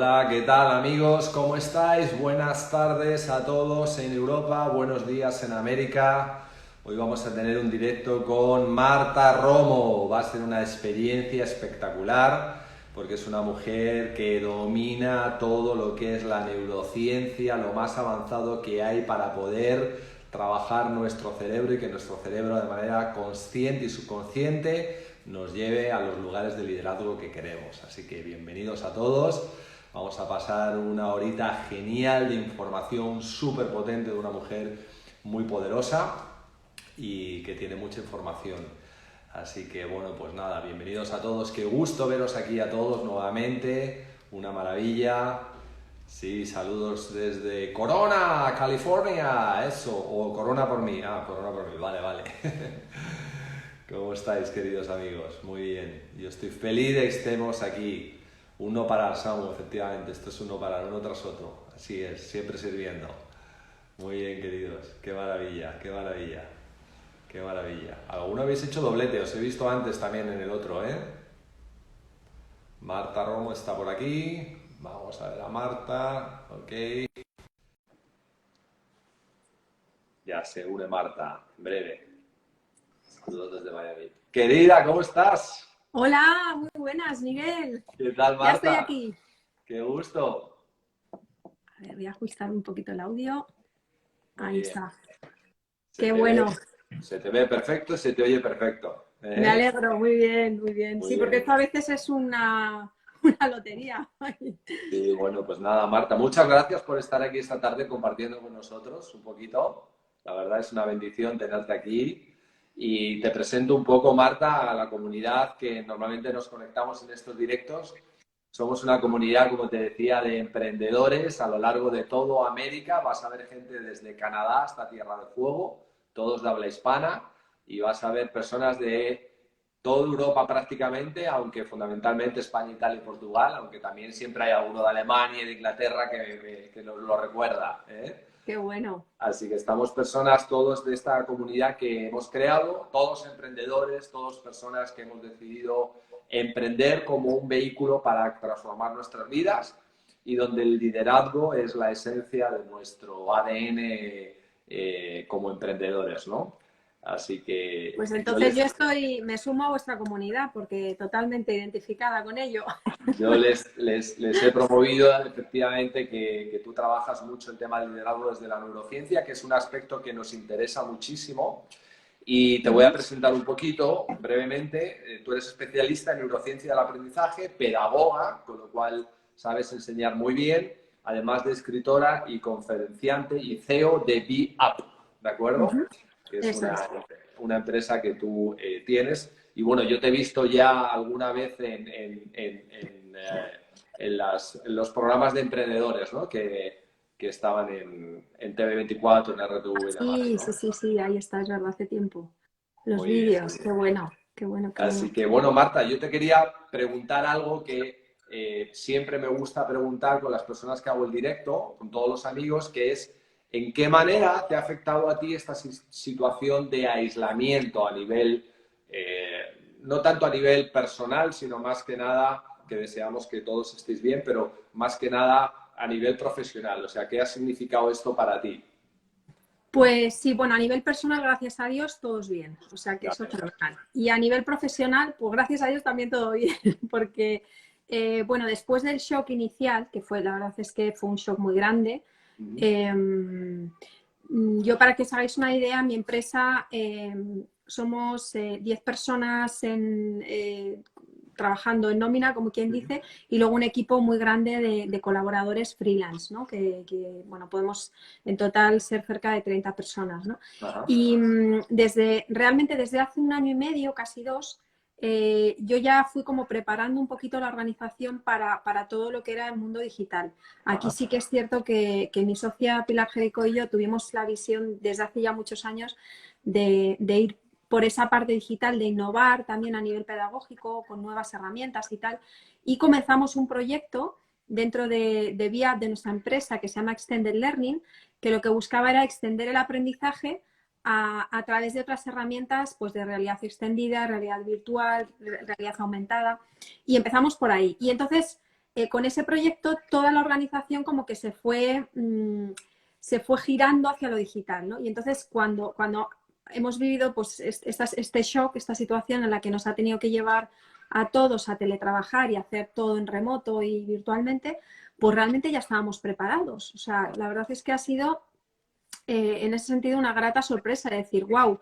Hola, ¿qué tal amigos? ¿Cómo estáis? Buenas tardes a todos en Europa, buenos días en América. Hoy vamos a tener un directo con Marta Romo. Va a ser una experiencia espectacular porque es una mujer que domina todo lo que es la neurociencia, lo más avanzado que hay para poder trabajar nuestro cerebro y que nuestro cerebro de manera consciente y subconsciente nos lleve a los lugares de liderazgo que queremos. Así que bienvenidos a todos. Vamos a pasar una horita genial de información súper potente de una mujer muy poderosa y que tiene mucha información. Así que bueno, pues nada, bienvenidos a todos. Qué gusto veros aquí a todos nuevamente. Una maravilla. Sí, saludos desde Corona, California. Eso, o Corona por mí. Ah, Corona por mí. Vale, vale. ¿Cómo estáis, queridos amigos? Muy bien. Yo estoy feliz de que estemos aquí. Uno para el Samu, efectivamente. Esto es uno para uno tras otro. Así es, siempre sirviendo. Muy bien, queridos. Qué maravilla, qué maravilla. Qué maravilla. ¿Alguno habéis hecho doblete? Os he visto antes también en el otro, ¿eh? Marta Romo está por aquí. Vamos a ver a Marta. Ok. Ya se une Marta, en breve. Saludos desde Miami. Querida, ¿cómo estás? Hola, muy buenas, Miguel. ¿Qué tal, Ya estoy Marta? aquí. Qué gusto. A ver, voy a ajustar un poquito el audio. Muy Ahí bien. está. Se Qué te ve, bueno. se te ve perfecto, se te oye perfecto. Me ¿Eh? alegro, muy bien, muy bien. Muy Sí, porque bien. esto a veces es una lotería. Sí, bueno, pues nada, Marta, muchas gracias por estar aquí esta tarde compartiendo con nosotros un poquito. La verdad es una bendición tenerte aquí. Y te presento un poco, Marta, a la comunidad que normalmente nos conectamos en estos directos. Somos una comunidad, como te decía, de emprendedores a lo largo de toda América. Vas a ver gente desde Canadá hasta Tierra del Fuego, todos de habla hispana, y vas a ver personas de toda Europa prácticamente, aunque fundamentalmente España, Italia y Portugal, aunque también siempre hay alguno de Alemania y de Inglaterra que nos lo recuerda, ¿eh? Qué bueno. Así que estamos personas todos de esta comunidad que hemos creado, todos emprendedores, todos personas que hemos decidido emprender como un vehículo para transformar nuestras vidas y donde el liderazgo es la esencia de nuestro ADN como emprendedores, ¿no? Así que Pues entonces me sumo a vuestra comunidad porque totalmente identificada con ello. yo les he promovido efectivamente que tú trabajas mucho el tema del liderazgo desde la neurociencia, que es un aspecto que nos interesa muchísimo. Y te voy a Ujú. presentar un poquito brevemente. Tú eres especialista en neurociencia del aprendizaje, pedagoga, con lo cual sabes enseñar muy bien, además de escritora y conferenciante y CEO de Be Up, ¿de acuerdo? Ujú. Que es Eso es. una empresa que tú tienes. Y bueno, yo te he visto ya alguna vez en los programas de emprendedores, ¿no? Que estaban en TV24, en RTV y demás, Sí, ¿no? sí, sí, sí, ahí está, es verdad, hace tiempo. Los Muy bien, muy vídeos, qué bien. bueno, qué bueno, qué Así bueno. que bueno, Marta, yo te quería preguntar algo que siempre me gusta preguntar con las personas que hago el directo, con todos los amigos, que es ¿en qué manera te ha afectado a ti esta situación de aislamiento a nivel, no tanto a nivel personal, sino más que nada, que deseamos que todos estéis bien, pero más que nada a nivel profesional? O sea, ¿qué ha significado esto para ti? Pues sí, bueno, a nivel personal, gracias a Dios, todos bien. O sea que eso fenomenal. Y a nivel profesional, pues gracias a Dios también todo bien, porque, bueno, después del shock inicial, que fue, la verdad es que fue un shock muy grande, eh, yo para que os hagáis una idea, mi empresa somos 10 personas trabajando en nómina, como quien dice, y luego un equipo muy grande de colaboradores freelance, ¿no? Bueno, podemos en total ser cerca de 30 personas, ¿no? Ajá. Y realmente desde hace un año y medio, casi dos, yo ya fui como preparando un poquito la organización para todo lo que era el mundo digital. Aquí Ajá. sí que es cierto que mi socia Pilar Jerico y yo tuvimos la visión desde hace ya muchos años de ir por esa parte digital, de innovar también a nivel pedagógico con nuevas herramientas y tal. Y comenzamos un proyecto dentro de VIA, de nuestra empresa, que se llama Extended Learning, que lo que buscaba era extender el aprendizaje a través de otras herramientas pues de realidad extendida, realidad virtual, realidad aumentada. Y empezamos por ahí. Y entonces con ese proyecto toda la organización como que se fue girando hacia lo digital, ¿no? Y entonces cuando hemos vivido pues este shock, esta situación en la que nos ha tenido que llevar a todos a teletrabajar y hacer todo en remoto y virtualmente, pues realmente ya estábamos preparados. O sea, la verdad es que ha sido en ese sentido una grata sorpresa de decir, wow,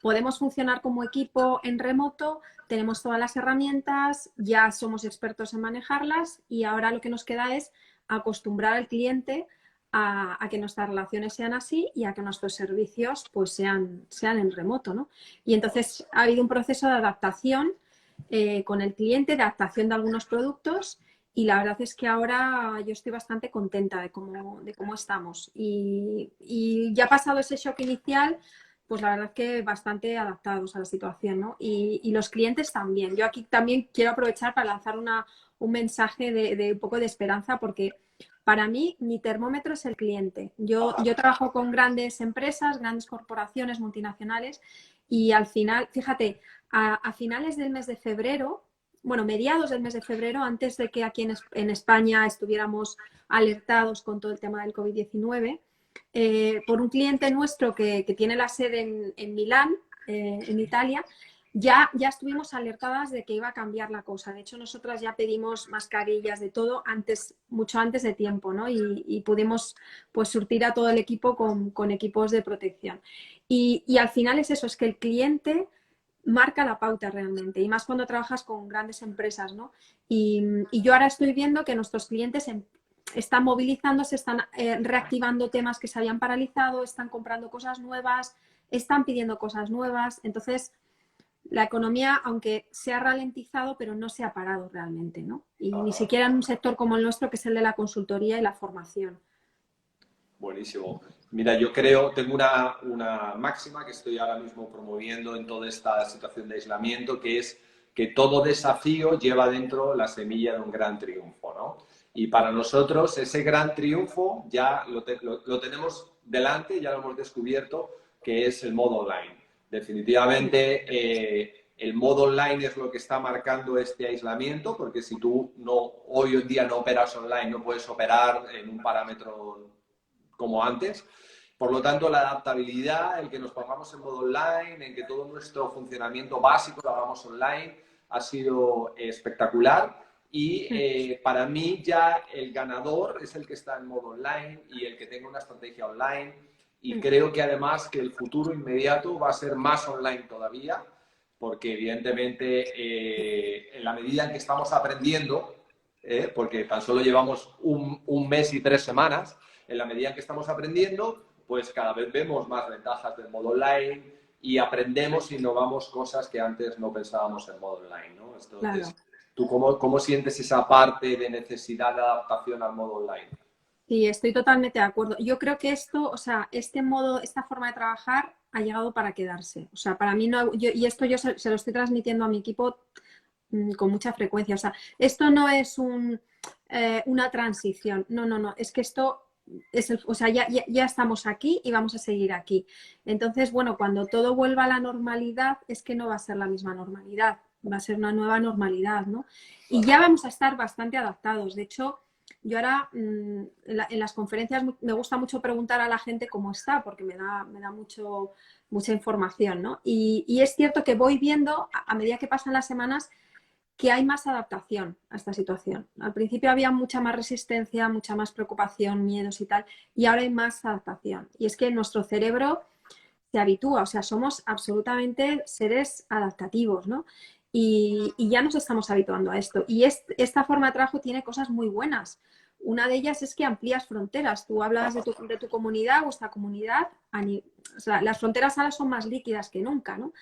podemos funcionar como equipo en remoto, tenemos todas las herramientas, ya somos expertos en manejarlas y ahora lo que nos queda es acostumbrar al cliente a que nuestras relaciones sean así y a que nuestros servicios pues sean en remoto, ¿no? Y entonces ha habido un proceso de adaptación con el cliente, de adaptación de algunos productos y la verdad es que ahora yo estoy bastante contenta de cómo estamos. Y ya pasado ese shock inicial, pues la verdad que bastante adaptados a la situación, ¿no? Y los clientes también. Yo aquí también quiero aprovechar para lanzar un mensaje de un poco de esperanza porque para mí mi termómetro es el cliente. Yo trabajo con grandes empresas, grandes corporaciones multinacionales y al final, fíjate, a finales del mes de febrero, bueno, mediados del mes de febrero, antes de que aquí en España estuviéramos alertados con todo el tema del COVID-19, por un cliente nuestro que tiene la sede en Milán, en Italia, ya estuvimos alertadas de que iba a cambiar la cosa. De hecho, nosotras ya pedimos mascarillas de todo mucho antes de tiempo, ¿no? Y pudimos pues surtir a todo el equipo con equipos de protección. Y al final es eso, es que el cliente marca la pauta realmente, y más cuando trabajas con grandes empresas, ¿no? Y yo ahora estoy viendo que nuestros clientes están movilizándose, están reactivando temas que se habían paralizado, están comprando cosas nuevas, están pidiendo cosas nuevas. Entonces, la economía, aunque se ha ralentizado, pero no se ha parado realmente, ¿no? Y ni siquiera en un sector como el nuestro, que es el de la consultoría y la formación. Buenísimo. Mira, tengo una máxima que estoy ahora mismo promoviendo en toda esta situación de aislamiento, que es que todo desafío lleva dentro la semilla de un gran triunfo, ¿no? Y para nosotros ese gran triunfo ya lo tenemos delante, ya lo hemos descubierto, que es el modo online. Definitivamente el modo online es lo que está marcando este aislamiento, porque si tú hoy en día no operas online, no puedes operar en un parámetro como antes. Por lo tanto, la adaptabilidad, el que nos pongamos en modo online, en que todo nuestro funcionamiento básico lo hagamos online, ha sido espectacular. Y para mí ya el ganador es el que está en modo online y el que tenga una estrategia online. Y creo que además que el futuro inmediato va a ser más online todavía, porque evidentemente en la medida en que estamos aprendiendo, porque tan solo llevamos un mes y 3 semanas, en la medida en que estamos aprendiendo, pues cada vez vemos más ventajas del modo online y aprendemos e innovamos cosas que antes no pensábamos en modo online, ¿no? Entonces, Claro. ¿tú cómo sientes esa parte de necesidad de adaptación al modo online? Sí, estoy totalmente de acuerdo. Yo creo que esto, o sea, esta forma de trabajar ha llegado para quedarse. O sea, para mí no, y esto yo se lo estoy transmitiendo a mi equipo con mucha frecuencia. O sea, esto no es una transición. No, no, no. Es que esto o sea, ya estamos aquí y vamos a seguir aquí. Entonces, bueno, cuando todo vuelva a la normalidad, es que no va a ser la misma normalidad, va a ser una nueva normalidad, ¿no? Y ya vamos a estar bastante adaptados. De hecho, yo ahora en las conferencias me gusta mucho preguntar a la gente cómo está, porque me da mucha información, ¿no? Y es cierto que voy viendo, a medida que pasan las semanas, que hay más adaptación a esta situación. Al principio había mucha más resistencia, mucha más preocupación, miedos y tal, y ahora hay más adaptación. Y es que nuestro cerebro se habitúa, o sea, somos absolutamente seres adaptativos, ¿no? Y ya nos estamos habituando a esto. Y esta forma de trabajo tiene cosas muy buenas. Una de ellas es que amplías fronteras. Tú hablas de tu comunidad, vuestra comunidad, o sea, las fronteras ahora son más líquidas que nunca, ¿no?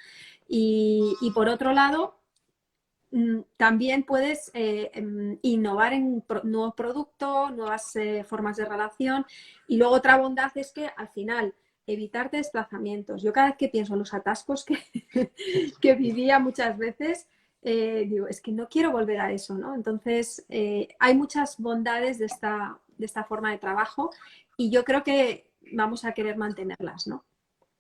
Y por otro lado, también puedes innovar en nuevos productos, nuevas formas de relación. Y luego otra bondad es que al final evitarte desplazamientos. Yo cada vez que pienso en los atascos que vivía muchas veces, digo, es que no quiero volver a eso, ¿no? Entonces, hay muchas bondades de esta forma de trabajo y yo creo que vamos a querer mantenerlas, ¿no?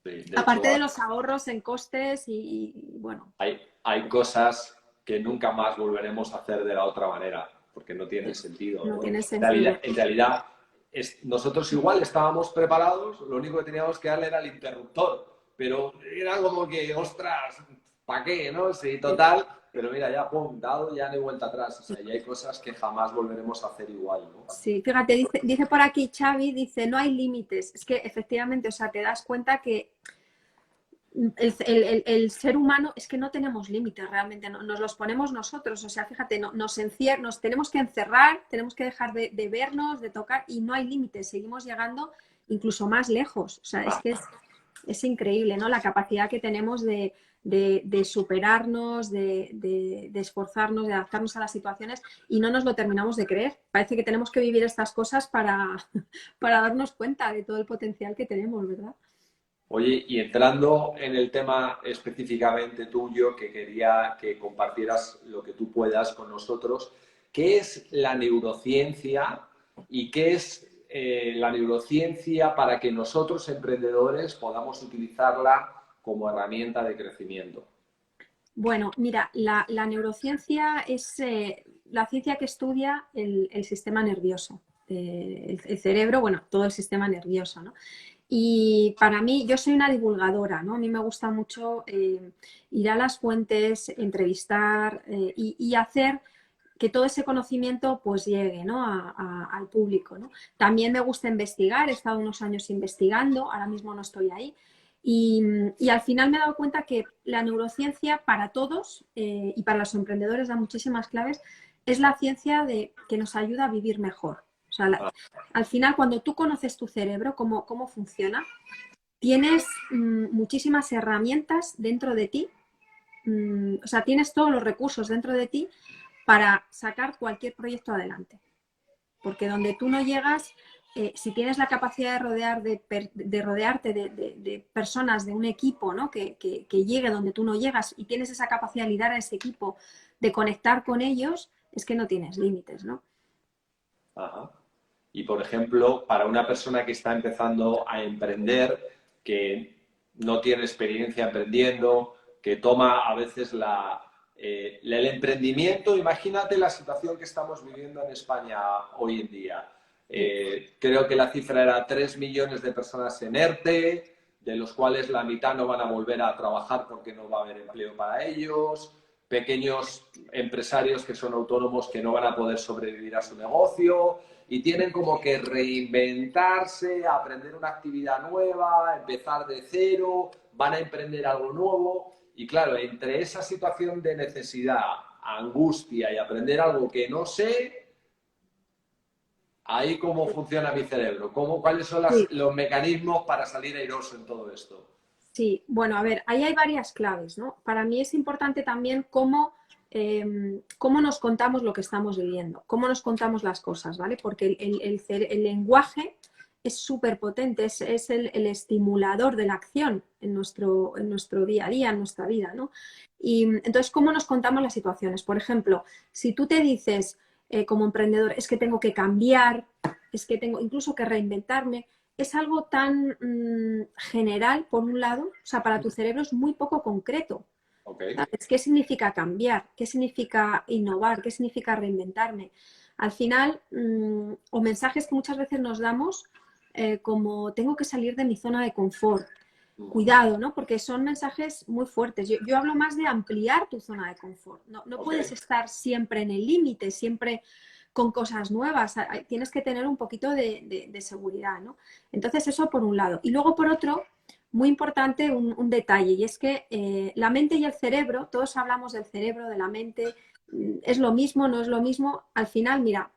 Sí, de Aparte hecho, de los ahorros en costes y bueno. hay cosas que nunca más volveremos a hacer de la otra manera. porque no tiene sentido, No ¿no? tiene sentido. En realidad nosotros igual estábamos preparados, lo único que teníamos que darle era el interruptor, pero era como que, ostras, ¿para qué, no? Sí, total, pero mira, ya, pum, dado, ya no hay vuelta atrás, o sea, ya hay cosas que jamás volveremos a hacer igual, ¿no? Sí, fíjate, dice por aquí Xavi, dice, no hay límites. Es que efectivamente, o sea, te das cuenta que el ser humano es que no tenemos límites realmente, nos los ponemos nosotros. O sea, fíjate, nos tenemos que encerrar, tenemos que dejar de vernos, de tocar y no hay límites. Seguimos llegando incluso más lejos. O sea, es que es increíble, ¿no? La capacidad que tenemos de superarnos, de esforzarnos, de adaptarnos a las situaciones y no nos lo terminamos de creer. Parece que tenemos que vivir estas cosas para darnos cuenta de todo el potencial que tenemos, ¿verdad? Oye, y entrando en el tema específicamente tuyo, que quería que compartieras lo que tú puedas con nosotros, ¿qué es la neurociencia y qué es la neurociencia para que nosotros, emprendedores, podamos utilizarla como herramienta de crecimiento? Bueno, mira, la neurociencia es la ciencia que estudia el sistema nervioso, el cerebro, bueno, todo el sistema nervioso, ¿no? Y para mí, yo soy una divulgadora, ¿no? A mí me gusta mucho ir a las fuentes, entrevistar y hacer que todo ese conocimiento pues llegue, ¿no? al público, ¿no? También me gusta investigar, he estado unos años investigando, ahora mismo no estoy ahí. Y al final me he dado cuenta que la neurociencia para todos y para los emprendedores da muchísimas claves, es la ciencia que nos ayuda a vivir mejor. O sea, al final, cuando tú conoces tu cerebro, cómo funciona, tienes muchísimas herramientas dentro de ti, o sea, tienes todos los recursos dentro de ti para sacar cualquier proyecto adelante. Porque donde tú no llegas, si tienes la capacidad de rodearte de personas, de un equipo, ¿no? que llegue donde tú no llegas y tienes esa capacidad de liderar a ese equipo, de conectar con ellos, es que no tienes límites, ¿no? Ajá. Y, por ejemplo, para una persona que está empezando a emprender, que no tiene experiencia emprendiendo, que toma a veces el emprendimiento, imagínate la situación que estamos viviendo en España hoy en día. Creo que la cifra era 3 millones de personas en ERTE, de los cuales la mitad no van a volver a trabajar porque no va a haber empleo para ellos, pequeños empresarios que son autónomos que no van a poder sobrevivir a su negocio y tienen como que reinventarse, aprender una actividad nueva, empezar de cero, van a emprender algo nuevo y claro, entre esa situación de necesidad, angustia y aprender algo que no sé, ahí cómo funciona mi cerebro, cuáles son Sí. los mecanismos para salir airoso en todo esto. Sí, bueno, a ver, ahí hay varias claves, ¿no? Para mí es importante también cómo nos contamos lo que estamos viviendo, cómo nos contamos las cosas, ¿vale? Porque el lenguaje es súper potente, es el estimulador de la acción en nuestro día a día, en nuestra vida, ¿no? Y entonces, ¿cómo nos contamos las situaciones? Por ejemplo, si tú te dices como emprendedor, es que tengo que cambiar, es que tengo incluso que reinventarme, es algo tan general, por un lado, o sea, para tu cerebro es muy poco concreto. Okay. ¿Sabes? ¿Qué significa cambiar? ¿Qué significa innovar? ¿Qué significa reinventarme? Al final, o mensajes que muchas veces nos damos como tengo que salir de mi zona de confort. Cuidado, ¿no? Porque son mensajes muy fuertes. Yo hablo más de ampliar tu zona de confort. No Okay. puedes estar siempre en el límite, siempre con cosas nuevas. Tienes que tener un poquito de seguridad, ¿no? Entonces, eso por un lado. Y luego, por otro, muy importante un detalle, y es que la mente y el cerebro, todos hablamos del cerebro, de la mente, es lo mismo, no es lo mismo. Al final, mira,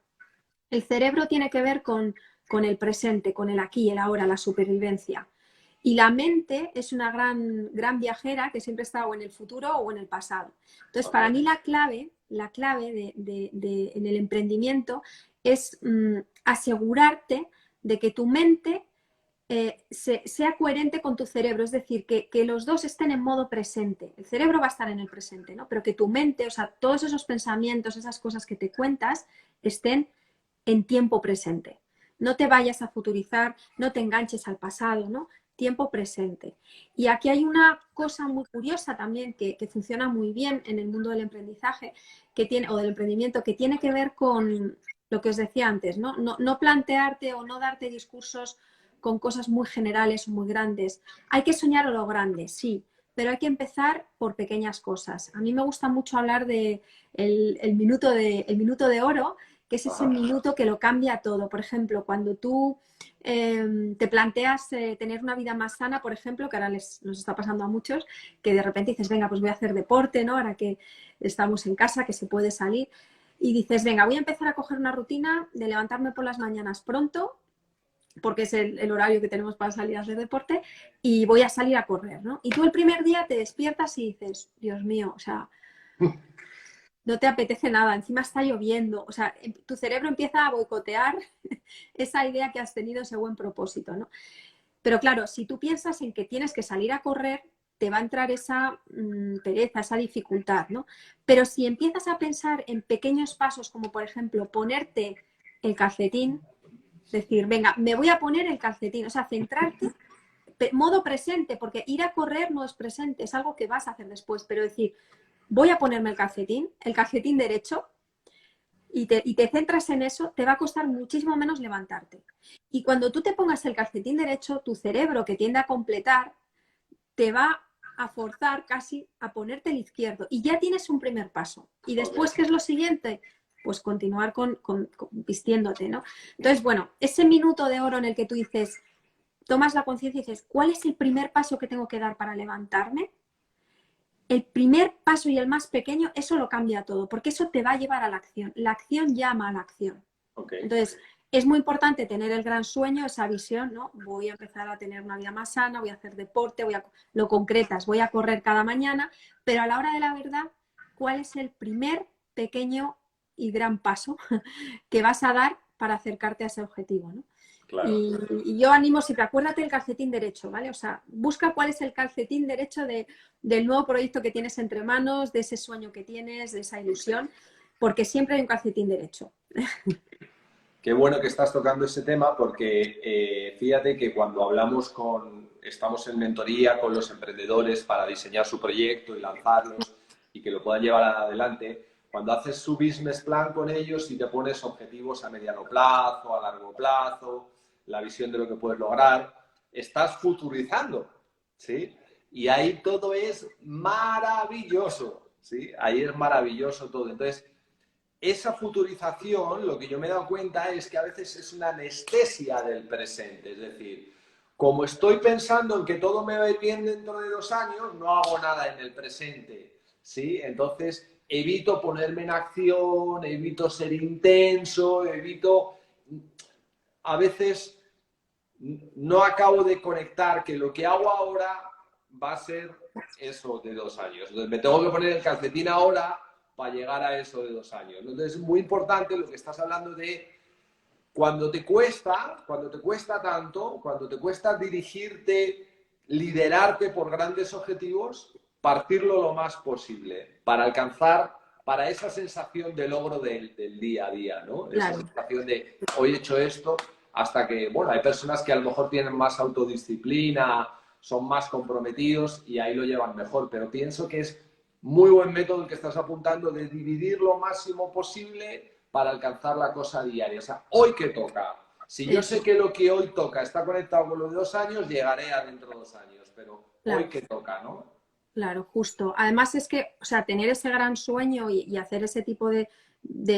el cerebro tiene que ver con el presente, con el aquí y el ahora, la supervivencia. Y la mente es una gran viajera que siempre está o en el futuro o en el pasado. Entonces, para mí la clave en el emprendimiento es asegurarte de que tu mente sea coherente con tu cerebro, es decir, que los dos estén en modo presente. El cerebro va a estar en el presente, ¿no? Pero que tu mente, o sea, todos esos pensamientos, esas cosas que te cuentas, estén en tiempo presente. No te vayas a futurizar, no te enganches al pasado, ¿no? tiempo presente. Y aquí hay una cosa muy curiosa también que funciona muy bien en el mundo del emprendizaje o del emprendimiento, que tiene que ver con lo que os decía antes, ¿no? No plantearte o no darte discursos con cosas muy generales o muy grandes. Hay que soñar a lo grande, sí, pero hay que empezar por pequeñas cosas. A mí me gusta mucho hablar de el minuto de oro, que es ese minuto que lo cambia todo. Por ejemplo, cuando tú te planteas tener una vida más sana, por ejemplo, que ahora nos está pasando a muchos, que de repente dices, venga, pues voy a hacer deporte, ¿no? Ahora que estamos en casa, que se puede salir, y dices, venga, voy a empezar a coger una rutina de levantarme por las mañanas pronto, porque es el horario que tenemos para salir a hacer deporte, y voy a salir a correr, ¿no? Y tú el primer día te despiertas y dices, Dios mío, o sea, no te apetece nada, encima está lloviendo, o sea, tu cerebro empieza a boicotear esa idea que has tenido, ese buen propósito, ¿no? Pero claro, si tú piensas en que tienes que salir a correr, te va a entrar esa pereza, esa dificultad, ¿no? Pero si empiezas a pensar en pequeños pasos, como por ejemplo ponerte el calcetín, decir, venga, me voy a poner el calcetín, o sea, centrarte, modo presente, porque ir a correr no es presente, es algo que vas a hacer después, pero decir, voy a ponerme el calcetín derecho, y te centras en eso, te va a costar muchísimo menos levantarte. Y cuando tú te pongas el calcetín derecho, tu cerebro, que tiende a completar, te va a forzar casi a ponerte el izquierdo. Y ya tienes un primer paso. Y después, ¿qué es lo siguiente? Pues continuar con vistiéndote, ¿no? Entonces, bueno, ese minuto de oro en el que tú dices, tomas la conciencia y dices, ¿cuál es el primer paso que tengo que dar para levantarme? El primer paso y el más pequeño, eso lo cambia todo, porque eso te va a llevar a la acción. La acción llama a la acción. Okay. Entonces, es muy importante tener el gran sueño, esa visión, ¿no? Voy a empezar a tener una vida más sana, voy a hacer deporte, lo concretas, voy a correr cada mañana, pero a la hora de la verdad, ¿cuál es el primer pequeño y gran paso que vas a dar para acercarte a ese objetivo, ¿no? Claro. Y yo animo siempre, acuérdate del calcetín derecho, ¿vale? O sea, busca cuál es el calcetín derecho del nuevo proyecto que tienes entre manos, de ese sueño que tienes, de esa ilusión, porque siempre hay un calcetín derecho. Qué bueno que estás tocando ese tema porque fíjate que cuando estamos en mentoría con los emprendedores para diseñar su proyecto y lanzarlos y que lo puedan llevar adelante, cuando haces su business plan con ellos y te pones objetivos a mediano plazo, a largo plazo, la visión de lo que puedes lograr, estás futurizando, ¿sí? Y ahí todo es maravilloso, ¿sí? Ahí es maravilloso todo. Entonces, esa futurización, lo que yo me he dado cuenta es que a veces es una anestesia del presente. Es decir, como estoy pensando en que todo me va a ir bien dentro de 2 años, no hago nada en el presente, ¿sí? Entonces, evito ponerme en acción, evito ser intenso, a veces no acabo de conectar que lo que hago ahora va a ser eso de 2 años. Entonces, me tengo que poner el calcetín ahora para llegar a eso de 2 años. Entonces, es muy importante lo que estás hablando de cuando te cuesta tanto, cuando te cuesta dirigirte, liderarte por grandes objetivos, partirlo lo más posible para alcanzar, para esa sensación de logro del día a día, ¿no? Esa Claro. sensación de hoy he hecho esto, hasta que, bueno, hay personas que a lo mejor tienen más autodisciplina, son más comprometidos y ahí lo llevan mejor, pero pienso que es muy buen método el que estás apuntando de dividir lo máximo posible para alcanzar la cosa diaria. O sea, ¿hoy qué toca? Si yo sé que lo que hoy toca está conectado con lo de 2 años, llegaré a dentro de 2 años, pero Claro. hoy qué toca, ¿no? Claro, justo. Además es que, o sea, tener ese gran sueño y hacer ese tipo de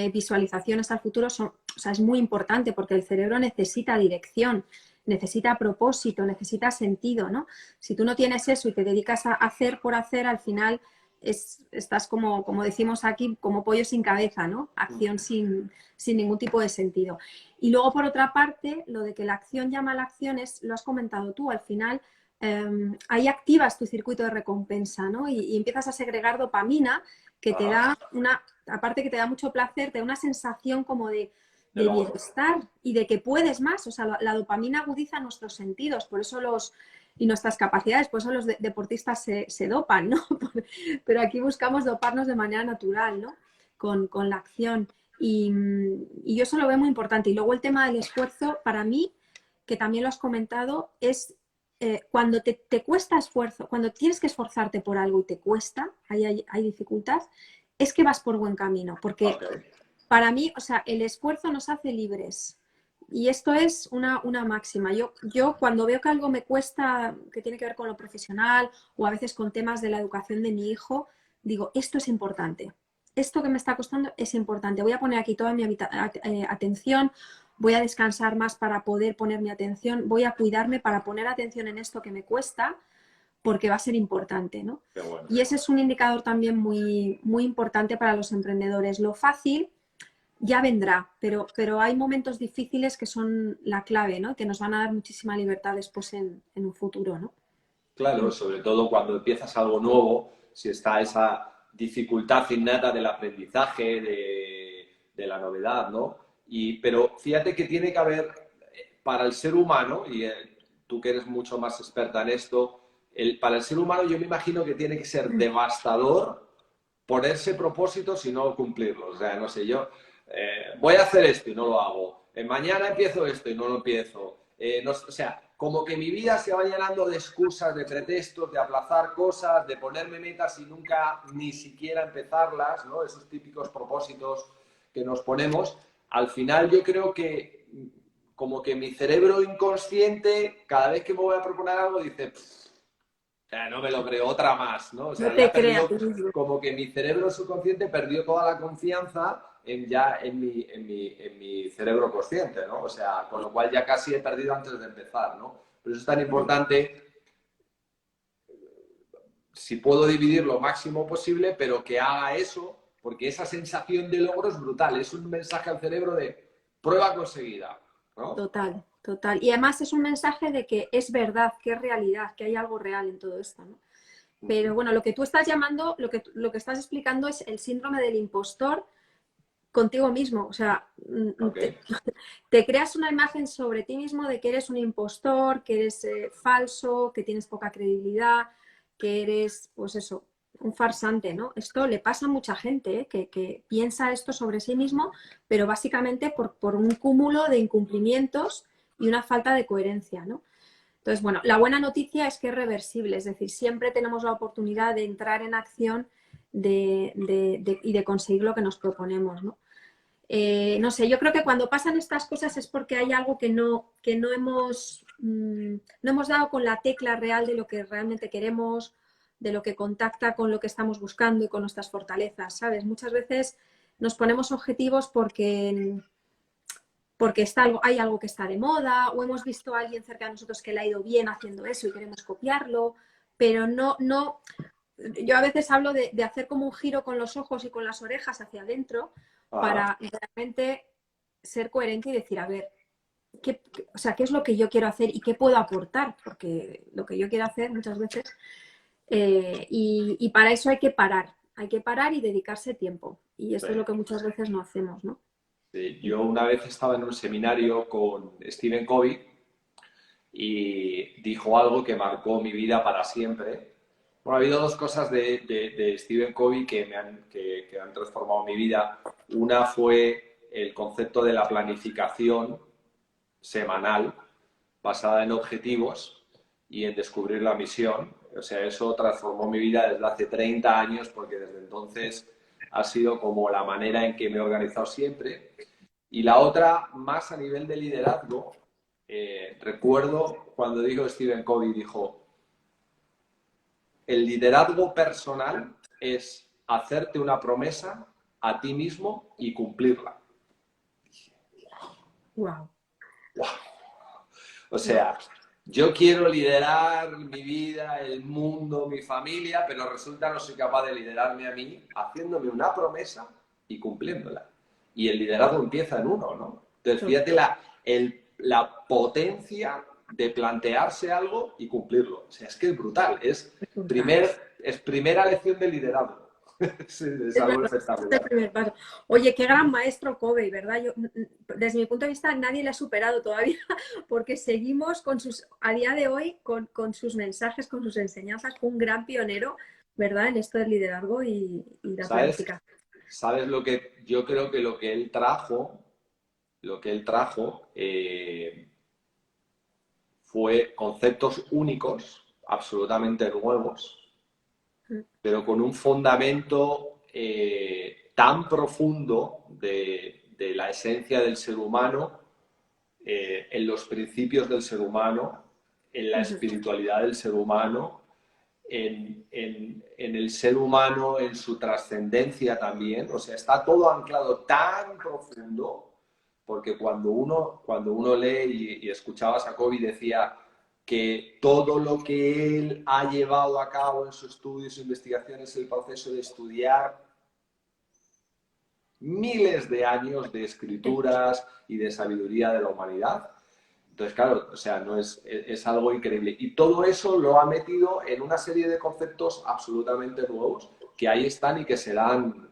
visualizaciones al futuro es muy importante porque el cerebro necesita dirección, necesita propósito, necesita sentido, ¿no? Si tú no tienes eso y te dedicas a hacer por hacer, al final estás como decimos aquí, como pollo sin cabeza, ¿no? Acción sin ningún tipo de sentido. Y luego, por otra parte, lo de que la acción llama a la acción lo has comentado tú, al final ahí activas tu circuito de recompensa, ¿no? Y empiezas a segregar dopamina que te da aparte que te da mucho placer, te da una sensación como de bienestar y de que puedes más. O sea, la dopamina agudiza nuestros sentidos, por eso y nuestras capacidades, por eso los deportistas se dopan, ¿no? Pero aquí buscamos doparnos de manera natural, ¿no? Con la acción. Y yo eso lo veo muy importante. Y luego el tema del esfuerzo, para mí, que también lo has comentado, es cuando te cuesta esfuerzo, cuando tienes que esforzarte por algo y te cuesta, hay dificultad, es que vas por buen camino, porque Ok. para mí, o sea, el esfuerzo nos hace libres. Y esto es una máxima. Yo cuando veo que algo me cuesta, que tiene que ver con lo profesional o a veces con temas de la educación de mi hijo, digo, esto es importante. Esto que me está costando es importante. Voy a poner aquí toda mi atención, voy a descansar más para poder poner mi atención, voy a cuidarme para poner atención en esto que me cuesta, porque va a ser importante, ¿no? Qué bueno. Y ese es un indicador también muy, muy importante para los emprendedores. Lo fácil ya vendrá, pero hay momentos difíciles que son la clave, ¿no? Que nos van a dar muchísima libertad después en un futuro, ¿no? Claro, sobre todo cuando empiezas algo nuevo, si está esa dificultad innata del aprendizaje, de la novedad, ¿no? Pero fíjate que tiene que haber, para el ser humano, y tú que eres mucho más experta en esto, para el ser humano yo me imagino que tiene que ser devastador ponerse propósitos y no cumplirlos. O sea, no sé, yo voy a hacer esto y no lo hago. Mañana empiezo esto y no lo empiezo. No, o sea, como que mi vida se va llenando de excusas, de pretextos, de aplazar cosas, de ponerme metas y nunca ni siquiera empezarlas, ¿no? Esos típicos propósitos que nos ponemos. Al final yo creo que como que mi cerebro inconsciente, cada vez que me voy a proponer algo, dice, o sea, no me lo creo, otra más, ¿no? O No sea, ya te creas. perdió, como que mi cerebro subconsciente perdió toda la confianza en mi cerebro consciente, ¿no? O sea, con lo cual ya casi he perdido antes de empezar, ¿no? Por eso es tan importante, si puedo dividir lo máximo posible, pero que haga eso, porque esa sensación de logro es brutal, es un mensaje al cerebro de prueba conseguida, ¿no? Total, total. Y además es un mensaje de que es verdad, que es realidad, que hay algo real en todo esto, ¿no? Pero bueno, lo que tú estás llamando, lo que estás explicando es el síndrome del impostor contigo mismo. O sea, Ok. te creas una imagen sobre ti mismo de que eres un impostor, que eres falso, que tienes poca credibilidad, que eres, pues eso, un farsante, ¿no? Esto le pasa a mucha gente, que piensa esto sobre sí mismo, pero básicamente por un cúmulo de incumplimientos y una falta de coherencia, ¿no? Entonces, bueno, la buena noticia es que es reversible, es decir, siempre tenemos la oportunidad de entrar en acción y de conseguir lo que nos proponemos, ¿no? No sé, yo creo que cuando pasan estas cosas es porque hay algo que no hemos dado con la tecla real de lo que realmente queremos, de lo que contacta con lo que estamos buscando y con nuestras fortalezas, ¿sabes? Muchas veces nos ponemos objetivos porque hay algo que está de moda o hemos visto a alguien cerca de nosotros que le ha ido bien haciendo eso y queremos copiarlo, pero no, yo a veces hablo de hacer como un giro con los ojos y con las orejas hacia adentro Ajá. para realmente ser coherente y decir, a ver, o sea, ¿qué es lo que yo quiero hacer y qué puedo aportar? Porque lo que yo quiero hacer muchas veces, y para eso hay que parar y dedicarse tiempo. Y Sí. esto es lo que muchas veces no hacemos, ¿no? Sí, yo una vez estaba en un seminario con Stephen Covey y dijo algo que marcó mi vida para siempre. Bueno, ha habido dos cosas de Stephen Covey que han transformado mi vida. Una fue el concepto de la planificación semanal basada en objetivos y en descubrir la misión. O sea, eso transformó mi vida desde hace 30 años porque desde entonces ha sido como la manera en que me he organizado siempre. Y la otra, más a nivel de liderazgo, recuerdo cuando dijo Stephen Covey, dijo, el liderazgo personal es hacerte una promesa a ti mismo y cumplirla. Wow. O Wow. sea, yo quiero liderar mi vida, el mundo, mi familia, pero resulta no soy capaz de liderarme a mí haciéndome una promesa y cumpliéndola. Y el liderazgo empieza en uno, ¿no? Entonces, fíjate la potencia de plantearse algo y cumplirlo. O sea, es que es brutal. Es primera lección de liderazgo. Es Es algo verdad, es el espectacular. primer paso. Oye, qué gran maestro Covey, ¿verdad? Desde mi punto de vista, nadie le ha superado todavía, porque seguimos a día de hoy, con sus mensajes, con sus enseñanzas, un gran pionero, ¿verdad? En esto del liderazgo y la ¿Sabes? planificación. ¿Sabes lo que yo creo que lo que él trajo fue conceptos únicos, absolutamente nuevos, pero con un fundamento tan profundo de la esencia del ser humano, en los principios del ser humano, en la espiritualidad del ser humano, en el ser humano, en su trascendencia también. O sea, está todo anclado tan profundo, porque cuando uno lee y escuchabas a Covey decía que todo lo que él ha llevado a cabo en sus estudios e investigaciones es el proceso de estudiar miles de años de escrituras y de sabiduría de la humanidad. Entonces, claro, o sea, no es algo increíble. Y todo eso lo ha metido en una serie de conceptos absolutamente nuevos que ahí están y que serán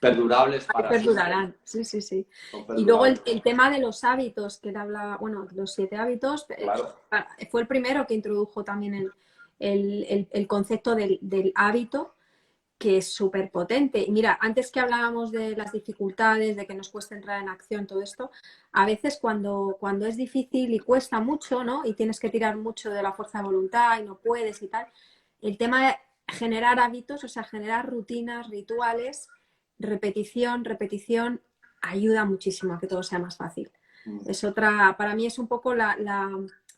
perdurables para Perdurarán, sí, sí, sí. Y luego el tema de los hábitos, que él habla, bueno, los 7 hábitos, claro. fue el primero que introdujo también el concepto del hábito, que es súper potente. Y mira, antes que hablábamos de las dificultades, de que nos cuesta entrar en acción, todo esto, a veces cuando es difícil y cuesta mucho, ¿no? Y tienes que tirar mucho de la fuerza de voluntad y no puedes y tal, el tema de generar hábitos, o sea, generar rutinas, rituales, repetición, repetición, ayuda muchísimo a que todo sea más fácil. Es otra, para mí es un poco la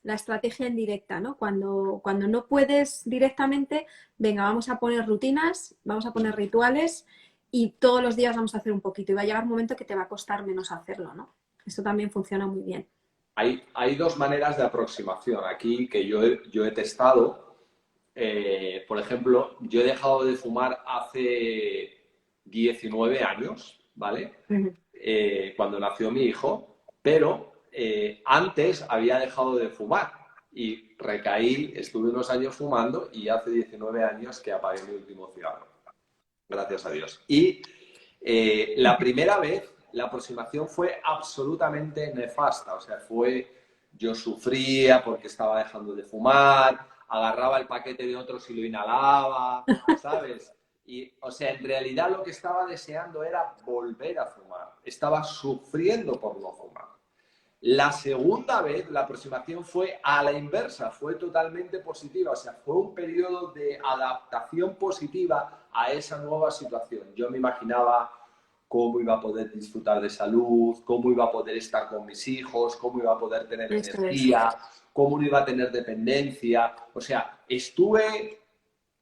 estrategia en directa, ¿no? Cuando no puedes directamente, venga, vamos a poner rutinas, vamos a poner rituales y todos los días vamos a hacer un poquito y va a llegar un momento que te va a costar menos hacerlo, ¿no? Esto también funciona muy bien. Hay dos maneras de aproximación aquí que yo he testado. Por ejemplo, yo he dejado de fumar hace 19 años, ¿vale? Cuando nació mi hijo, pero antes había dejado de fumar y recaí, estuve unos años fumando y hace 19 años que apagué mi último cigarro. Gracias a Dios. Y la primera vez, la aproximación fue absolutamente nefasta. O sea, yo sufría porque estaba dejando de fumar, agarraba el paquete de otros y lo inhalaba, ¿sabes? Y, o sea, en realidad lo que estaba deseando era volver a fumar. Estaba sufriendo por no fumar. La segunda vez, la aproximación fue a la inversa, fue totalmente positiva, o sea, fue un periodo de adaptación positiva a esa nueva situación. Yo me imaginaba cómo iba a poder disfrutar de salud, cómo iba a poder estar con mis hijos, cómo iba a poder tener energía, cómo no iba a tener dependencia. O sea, estuve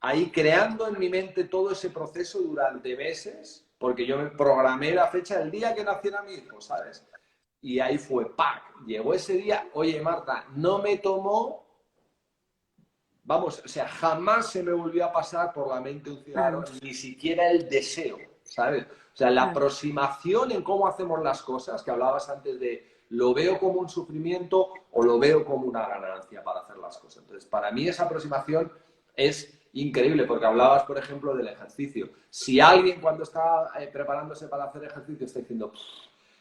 ahí creando en mi mente todo ese proceso durante meses, porque yo me programé la fecha del día que naciera mi hijo, ¿sabes? Y ahí fue, ¡pac! Llegó ese día, oye Marta, no me tomó, vamos, o sea, jamás se me volvió a pasar por la mente un cigarro, ni siquiera el deseo, ¿sabes? O sea, la aproximación en cómo hacemos las cosas, que hablabas antes de lo veo como un sufrimiento o lo veo como una ganancia para hacer las cosas. Entonces, para mí esa aproximación es increíble, porque hablabas, por ejemplo, del ejercicio. Si alguien cuando está preparándose para hacer ejercicio está diciendo,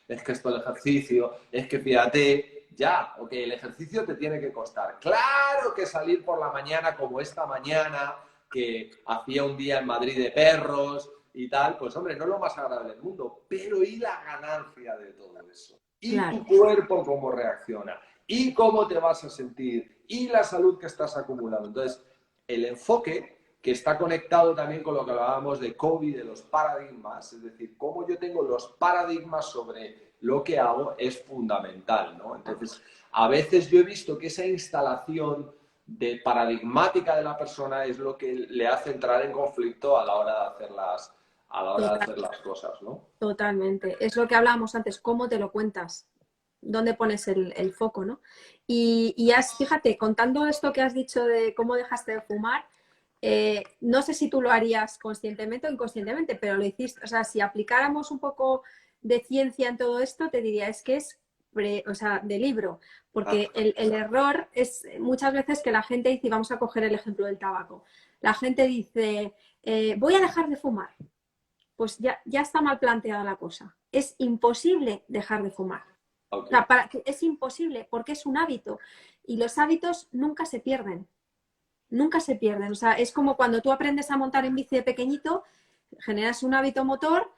es que esto el ejercicio, es que fíjate, ya, ok, el ejercicio te tiene que costar. Claro que salir por la mañana como esta mañana, que hacía un día en Madrid de perros y tal, pues hombre, no es lo más agradable del mundo, pero ¿y la ganancia de todo eso? ¿Y tu cuerpo cómo reacciona? ¿Y cómo te vas a sentir? ¿Y la salud que estás acumulando? Entonces, el enfoque que está conectado también con lo que hablábamos de Covey, de los paradigmas, es decir, cómo yo tengo los paradigmas sobre lo que hago es fundamental, ¿no? Entonces, a veces yo he visto que esa instalación de paradigmática de la persona es lo que le hace entrar en conflicto a la hora de hacer las cosas, ¿no? Totalmente. Es lo que hablábamos antes, cómo te lo cuentas, dónde pones el foco, ¿no? Y fíjate, contando esto que has dicho de cómo dejaste de fumar, no sé si tú lo harías conscientemente o inconscientemente, pero lo hiciste. O sea, si aplicáramos un poco de ciencia en todo esto, te diría, es que es de libro, porque el error es muchas veces que la gente dice, y vamos a coger el ejemplo del tabaco, la gente dice, voy a dejar de fumar. Pues ya está mal planteada la cosa. Es imposible dejar de fumar. O sea, es imposible porque es un hábito y los hábitos nunca se pierden. Nunca se pierden. O sea, es como cuando tú aprendes a montar en bici de pequeñito, generas un hábito motor,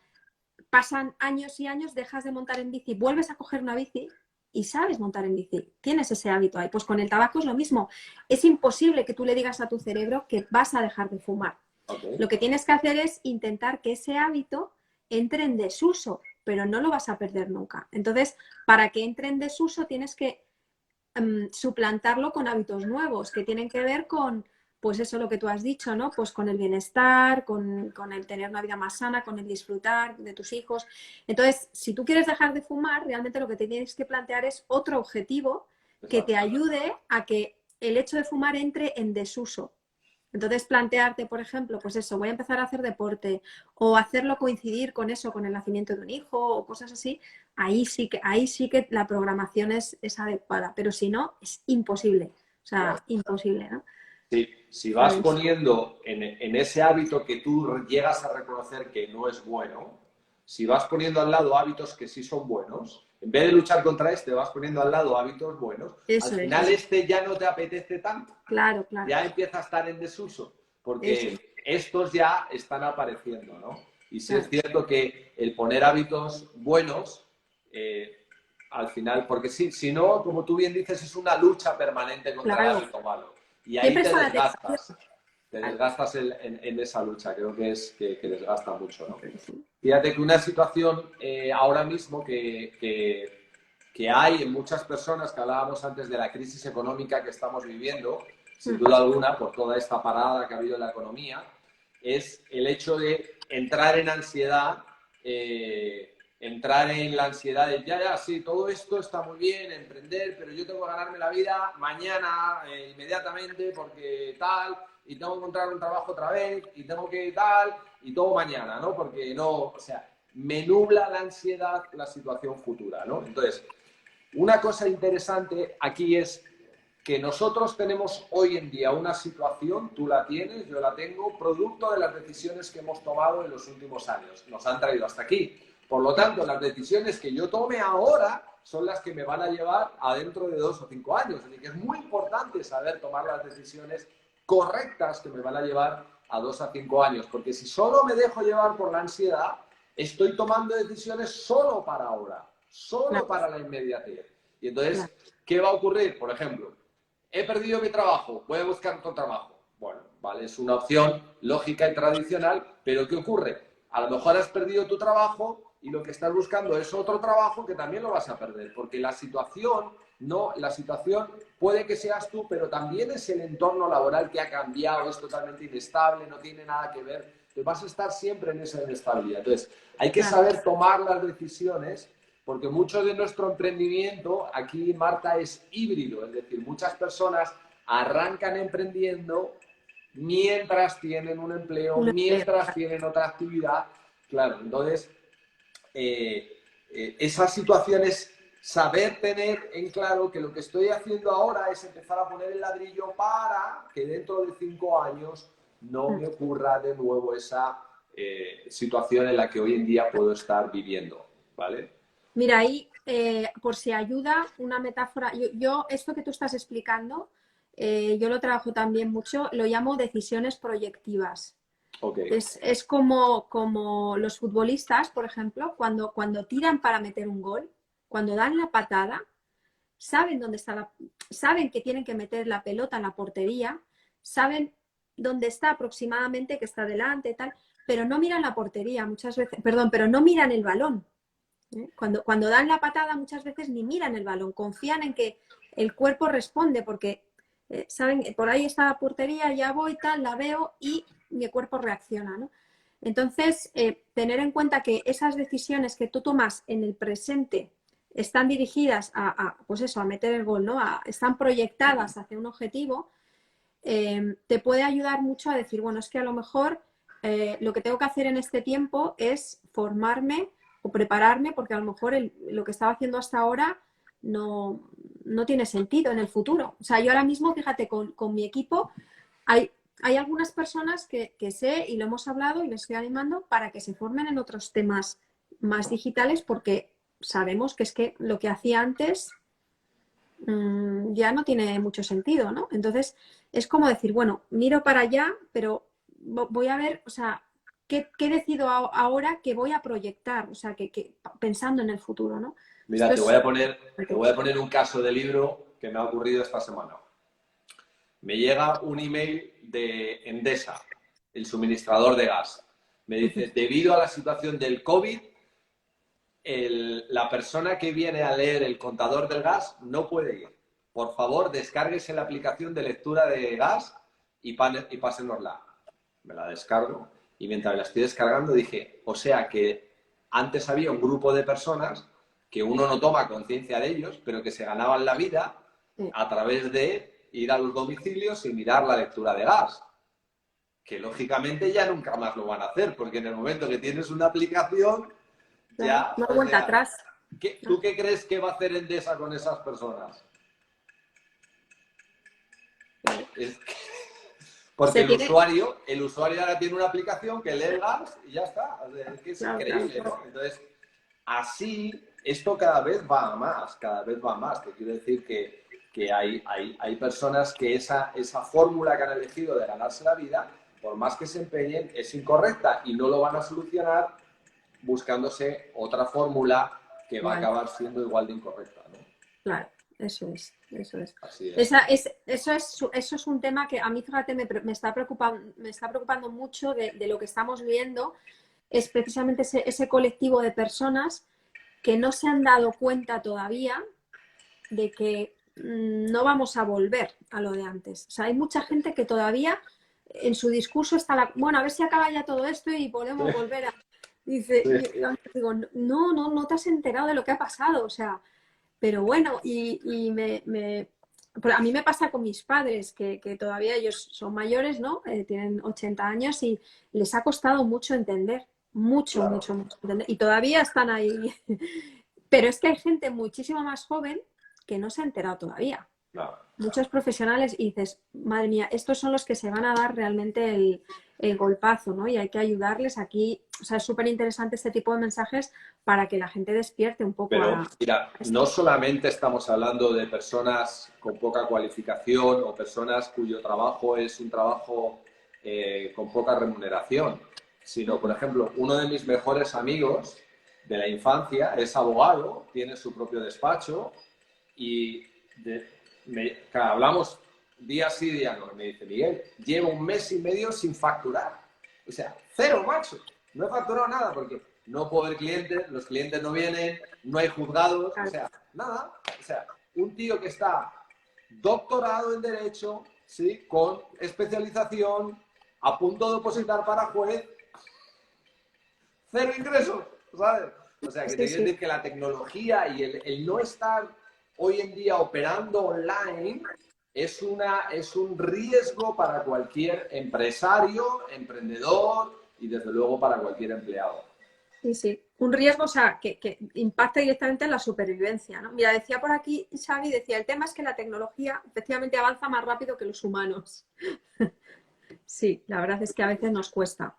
pasan años y años, dejas de montar en bici, vuelves a coger una bici y sabes montar en bici, tienes ese hábito ahí. Pues con el tabaco es lo mismo. Es imposible que tú le digas a tu cerebro que vas a dejar de fumar. Okay. Lo que tienes que hacer es intentar que ese hábito entre en desuso, pero no lo vas a perder nunca. Entonces, para que entre en desuso tienes que suplantarlo con hábitos nuevos que tienen que ver con, pues eso lo que tú has dicho, ¿no? Pues con el bienestar, con el tener una vida más sana, con el disfrutar de tus hijos. Entonces, si tú quieres dejar de fumar, realmente lo que te tienes que plantear es otro objetivo que te ayude a que el hecho de fumar entre en desuso. Entonces, plantearte, por ejemplo, pues eso, voy a empezar a hacer deporte o hacerlo coincidir con eso, con el nacimiento de un hijo o cosas así, ahí sí que la programación es adecuada, pero si no, es imposible. O sea, imposible, ¿no? Sí, si vas poniendo en ese hábito que tú llegas a reconocer que no es bueno, si vas poniendo al lado hábitos que sí son buenos, en vez de luchar contra este, vas poniendo al lado hábitos buenos, Eso al final es. este ya no te apetece tanto. Claro, claro. Ya empieza a estar en desuso, porque Eso. estos ya están apareciendo, ¿no? Y sí es Claro. cierto que el poner hábitos buenos, al final, porque si no, como tú bien dices, es una lucha permanente contra el Claro. hábito malo. Y ahí Siempre te está la tentación. desgastas. Te desgastas en esa lucha, creo que es que desgasta mucho, ¿no? Sí. Fíjate que una situación ahora mismo que hay en muchas personas, que hablábamos antes de la crisis económica que estamos viviendo, sin duda alguna, por toda esta parada que ha habido en la economía, es el hecho de entrar en ansiedad, entrar en la ansiedad de, ya, sí, todo esto está muy bien, emprender, pero yo tengo que ganarme la vida mañana, inmediatamente, porque tal, y tengo que encontrar un trabajo otra vez, y tengo que tal, y todo mañana, ¿no? Porque no, o sea, me nubla la ansiedad la situación futura, ¿no? Entonces, una cosa interesante aquí es que nosotros tenemos hoy en día una situación, tú la tienes, yo la tengo, producto de las decisiones que hemos tomado en los últimos años. Nos han traído hasta aquí. Por lo tanto, las decisiones que yo tome ahora son las que me van a llevar a dentro de 2 o 5 años. Así que es muy importante saber tomar las decisiones correctas que me van a llevar a 2 a 5 años. Porque si solo me dejo llevar por la ansiedad, estoy tomando decisiones solo para ahora, solo para la inmediatez. Y entonces, ¿qué va a ocurrir? Por ejemplo, he perdido mi trabajo, voy a buscar otro trabajo. Bueno, vale, es una opción lógica y tradicional, pero ¿qué ocurre? A lo mejor has perdido tu trabajo y lo que estás buscando es otro trabajo que también lo vas a perder, porque la situación puede que seas tú, pero también es el entorno laboral que ha cambiado, es totalmente inestable, no tiene nada que ver. Entonces vas a estar siempre en esa inestabilidad. Entonces, hay que saber tomar las decisiones, porque mucho de nuestro emprendimiento aquí, Marta, es híbrido, es decir, muchas personas arrancan emprendiendo mientras tienen un empleo, mientras tienen otra actividad. Claro, entonces, esa situación es saber tener en claro que lo que estoy haciendo ahora es empezar a poner el ladrillo para que dentro de 5 años no me ocurra de nuevo esa situación en la que hoy en día puedo estar viviendo, ¿vale? Mira, ahí, por si ayuda, una metáfora. Yo esto que tú estás explicando, yo lo trabajo también mucho, lo llamo decisiones proyectivas. Okay. Es como los futbolistas, por ejemplo, cuando tiran para meter un gol, cuando dan la patada, saben dónde está saben que tienen que meter la pelota en la portería, saben dónde está aproximadamente, que está delante, tal, pero no miran la portería muchas veces, perdón, pero no miran el balón. Cuando dan la patada muchas veces ni miran el balón, confían en que el cuerpo responde porque saben, por ahí está la portería, ya voy, tal, la veo y mi cuerpo reacciona, ¿no? Entonces, tener en cuenta que esas decisiones que tú tomas en el presente están dirigidas pues eso, a meter el gol, ¿no? Están proyectadas hacia un objetivo, te puede ayudar mucho a decir, bueno, es que a lo mejor lo que tengo que hacer en este tiempo es formarme o prepararme porque a lo mejor lo que estaba haciendo hasta ahora no tiene sentido en el futuro. O sea, yo ahora mismo, fíjate, con mi equipo hay algunas personas que sé y lo hemos hablado y les estoy animando para que se formen en otros temas más digitales porque sabemos que es que lo que hacía antes ya no tiene mucho sentido, ¿no? Entonces es como decir, bueno, miro para allá, pero voy a ver, o sea, qué decido ahora que voy a proyectar, o sea, pensando en el futuro, ¿no? Mira, Esto es... te voy a poner un caso de libro que me ha ocurrido esta semana. Me llega un email de Endesa, el suministrador de gas. Me dice, debido a la situación del COVID, la persona que viene a leer el contador del gas no puede ir. Por favor, descárguese la aplicación de lectura de gas y pásenosla. Me la descargo y mientras la estoy descargando dije, o sea que antes había un grupo de personas que uno no toma conciencia de ellos, pero que se ganaban la vida a través de ir a los domicilios y mirar la lectura de gas. Que lógicamente ya nunca más lo van a hacer, porque en el momento que tienes una aplicación, ya, no hay vuelta atrás. ¿Tú qué crees que va a hacer Endesa con esas personas? Porque el usuario ahora tiene una aplicación que lee el gas y ya está. Es que es increíble, ¿no? Entonces, así, esto cada vez va a más, cada vez va a más. Te quiero decir que hay personas que esa fórmula que han elegido de ganarse la vida, por más que se empeñen, es incorrecta y no lo van a solucionar buscándose otra fórmula que va a acabar siendo igual de incorrecta, ¿no? Claro, eso es. Así es. Eso es un tema que a mí, fíjate, me está preocupando mucho de lo que estamos viendo, es precisamente ese colectivo de personas que no se han dado cuenta todavía de que no vamos a volver a lo de antes. O sea, hay mucha gente que todavía en su discurso está bueno, a ver si acaba ya todo esto y podemos volver a... Dice, sí. Yo digo, no te has enterado de lo que ha pasado, o sea, pero bueno, a mí me pasa con mis padres, que todavía ellos son mayores, ¿no? Tienen 80 años y les ha costado mucho entender, mucho entender, y todavía están ahí. Pero es que hay gente muchísimo más joven que no se ha enterado todavía. Muchos profesionales y dices, madre mía, estos son los que se van a dar realmente el golpazo, ¿no? Y hay que ayudarles aquí. O sea, es súper interesante este tipo de mensajes para que la gente despierte un poco. Pero mira, no solamente estamos hablando de personas con poca cualificación o personas cuyo trabajo es un trabajo con poca remuneración, sino, por ejemplo, uno de mis mejores amigos de la infancia es abogado, tiene su propio despacho y hablamos día sí, día no. Me dice, Miguel, llevo 1 mes y medio sin facturar. O sea, cero, macho. No he facturado nada porque no puedo ver clientes, los clientes no vienen, no hay juzgados, o sea, nada. O sea, un tío que está doctorado en Derecho, ¿sí? Con especialización, a punto de opositar para juez, cero ingresos, ¿sabes? O sea, que te quiero decir que la tecnología y el no estar hoy en día operando online es un riesgo para cualquier empresario, emprendedor y desde luego para cualquier empleado. Sí. Un riesgo, o sea, que impacta directamente en la supervivencia, ¿no? Mira, decía por aquí Xavi, decía, el tema es que la tecnología efectivamente avanza más rápido que los humanos. Sí, la verdad es que a veces nos cuesta.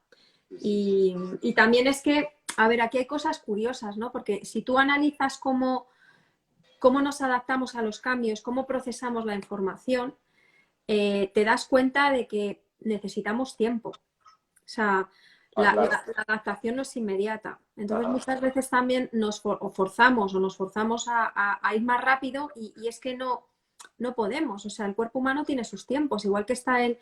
Y también es que, a ver, aquí hay cosas curiosas, ¿no? Porque si tú analizas cómo nos adaptamos a los cambios, cómo procesamos la información, te das cuenta de que necesitamos tiempo. O sea, la adaptación no es inmediata. Entonces, muchas veces también nos forzamos a ir más rápido y es que no podemos. O sea, el cuerpo humano tiene sus tiempos, igual que está el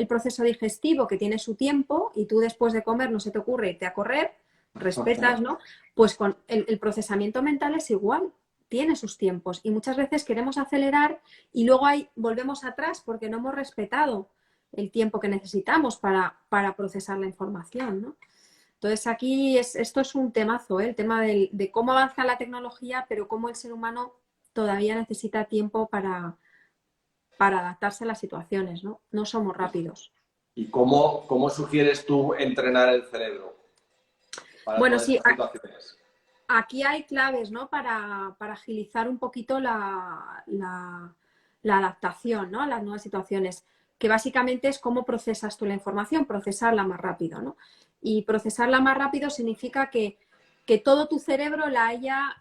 proceso digestivo que tiene su tiempo y tú después de comer no se te ocurre irte a correr, respetas, ¿no? Pues con el procesamiento mental es igual, tiene sus tiempos y muchas veces queremos acelerar y luego volvemos atrás porque no hemos respetado el tiempo que necesitamos para procesar la información, ¿no? Entonces aquí esto es un temazo, ¿eh? El tema de cómo avanza la tecnología, pero cómo el ser humano todavía necesita tiempo para adaptarse a las situaciones, ¿no? No somos rápidos. ¿Y cómo sugieres tú entrenar el cerebro para todas estas situaciones? Aquí hay claves, ¿no? Para agilizar un poquito la adaptación, ¿no? A las nuevas situaciones, que básicamente es cómo procesas tú la información, procesarla más rápido, ¿no? Y procesarla más rápido significa que todo tu cerebro la haya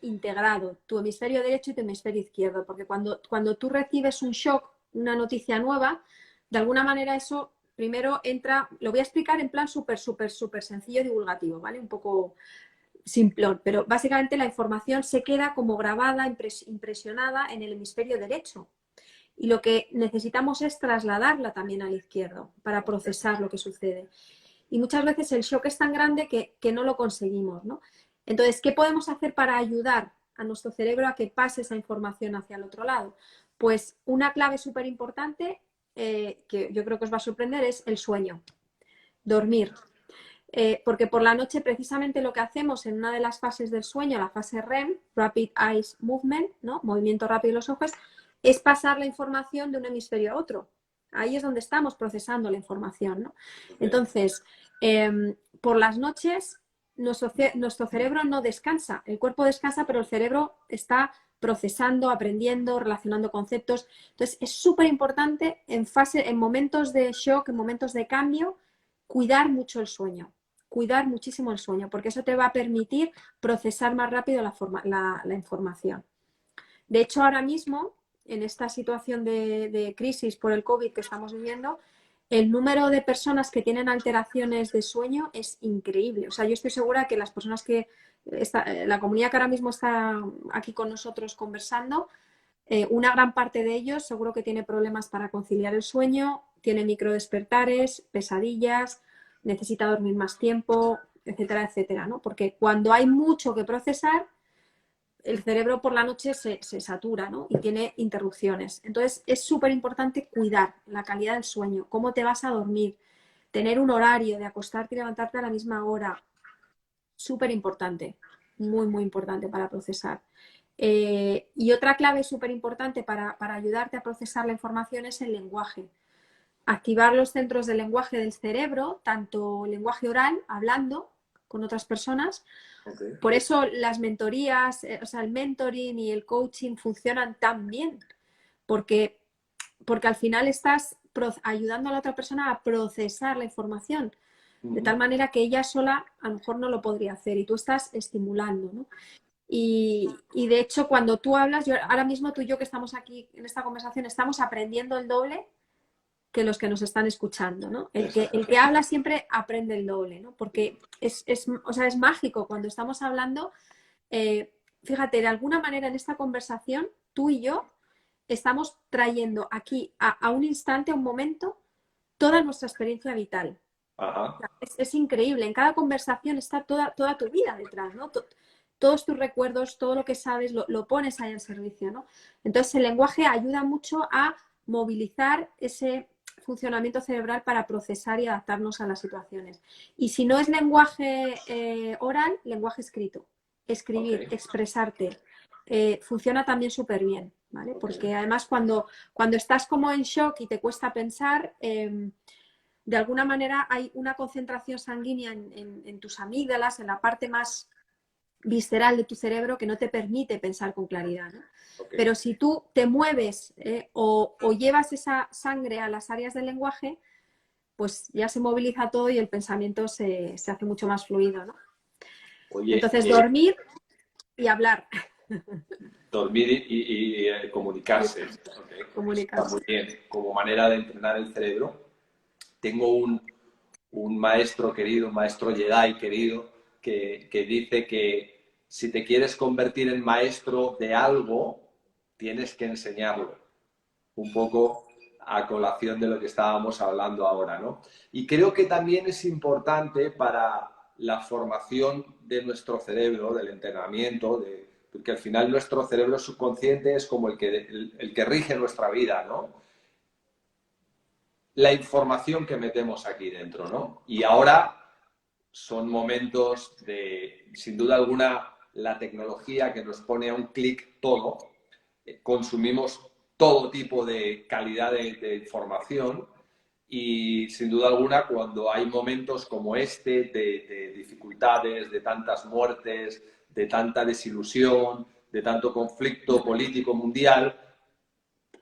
integrado, tu hemisferio derecho y tu hemisferio izquierdo, porque cuando tú recibes un shock, una noticia nueva, de alguna manera eso primero entra, lo voy a explicar en plan súper sencillo divulgativo, ¿vale? Un poco simplón, pero básicamente la información se queda como grabada, impresionada en el hemisferio derecho. Y lo que necesitamos es trasladarla también al izquierdo para procesar lo que sucede. Y muchas veces el shock es tan grande que no lo conseguimos, ¿no? Entonces, ¿qué podemos hacer para ayudar a nuestro cerebro a que pase esa información hacia el otro lado? Pues una clave súper importante que yo creo que os va a sorprender es el sueño, dormir. Porque por la noche precisamente lo que hacemos en una de las fases del sueño, la fase REM, Rapid Eyes Movement, ¿no? Movimiento rápido de los ojos, es pasar la información de un hemisferio a otro. Ahí es donde estamos procesando la información, ¿no? Entonces, por las noches nuestro cerebro no descansa, el cuerpo descansa, pero el cerebro está procesando, aprendiendo, relacionando conceptos. Entonces, es súper importante en momentos de shock, en momentos de cambio, cuidar mucho el sueño, cuidar muchísimo el sueño, porque eso te va a permitir procesar más rápido la información. De hecho, ahora mismo, en esta situación de crisis por el COVID que estamos viviendo, el número de personas que tienen alteraciones de sueño es increíble. O sea, yo estoy segura que las personas la comunidad que ahora mismo está aquí con nosotros conversando, una gran parte de ellos seguro que tiene problemas para conciliar el sueño, tiene microdespertares, pesadillas, necesita dormir más tiempo, etcétera, etcétera, ¿no? Porque cuando hay mucho que procesar, el cerebro por la noche se satura, ¿no? Y tiene interrupciones. Entonces, es súper importante cuidar la calidad del sueño, cómo te vas a dormir, tener un horario de acostarte y levantarte a la misma hora. Súper importante, muy, muy importante para procesar. Y otra clave súper importante para ayudarte a procesar la información es el lenguaje. Activar los centros del lenguaje del cerebro, tanto lenguaje oral, hablando con otras personas. Okay. Por eso las mentorías, o sea, el mentoring y el coaching funcionan tan bien, porque al final estás ayudando a la otra persona a procesar la información, de tal manera que ella sola a lo mejor no lo podría hacer y tú estás estimulando, ¿no? Y de hecho, cuando tú hablas, ahora mismo tú y yo que estamos aquí en esta conversación, estamos aprendiendo el doble que los que nos están escuchando, ¿no? El que habla siempre aprende el doble, ¿no? Porque es mágico cuando estamos hablando. Fíjate, de alguna manera en esta conversación, tú y yo estamos trayendo aquí a un instante, a un momento, toda nuestra experiencia vital. Ajá. Es increíble. En cada conversación está toda tu vida detrás, ¿no? Todos tus recuerdos, todo lo que sabes, lo pones ahí al servicio, ¿no? Entonces, el lenguaje ayuda mucho a movilizar ese funcionamiento cerebral para procesar y adaptarnos a las situaciones. Y si no es lenguaje oral, lenguaje escrito. Escribir, okay. Expresarte. Funciona también súper bien, ¿vale? Okay. Porque además cuando estás como en shock y te cuesta pensar, de alguna manera hay una concentración sanguínea en tus amígdalas, en la parte más visceral de tu cerebro que no te permite pensar con claridad, ¿no? Okay. Pero si tú te mueves o llevas esa sangre a las áreas del lenguaje, pues ya se moviliza todo y el pensamiento se hace mucho más fluido, ¿no? Oye, entonces, dormir y hablar. Dormir y comunicarse. Okay. Comunicarse. Está muy bien. Como manera de entrenar el cerebro, tengo un maestro querido, un maestro Jedi querido, que dice que si te quieres convertir en maestro de algo, tienes que enseñarlo. Un poco a colación de lo que estábamos hablando ahora, ¿no? Y creo que también es importante para la formación de nuestro cerebro, del entrenamiento, porque al final nuestro cerebro subconsciente es como el que rige nuestra vida, ¿no? La información que metemos aquí dentro, ¿no? Y ahora son momentos de, sin duda alguna, la tecnología que nos pone a un clic todo. Consumimos todo tipo de calidad de información y, sin duda alguna, cuando hay momentos como este de dificultades, de tantas muertes, de tanta desilusión, de tanto conflicto político mundial,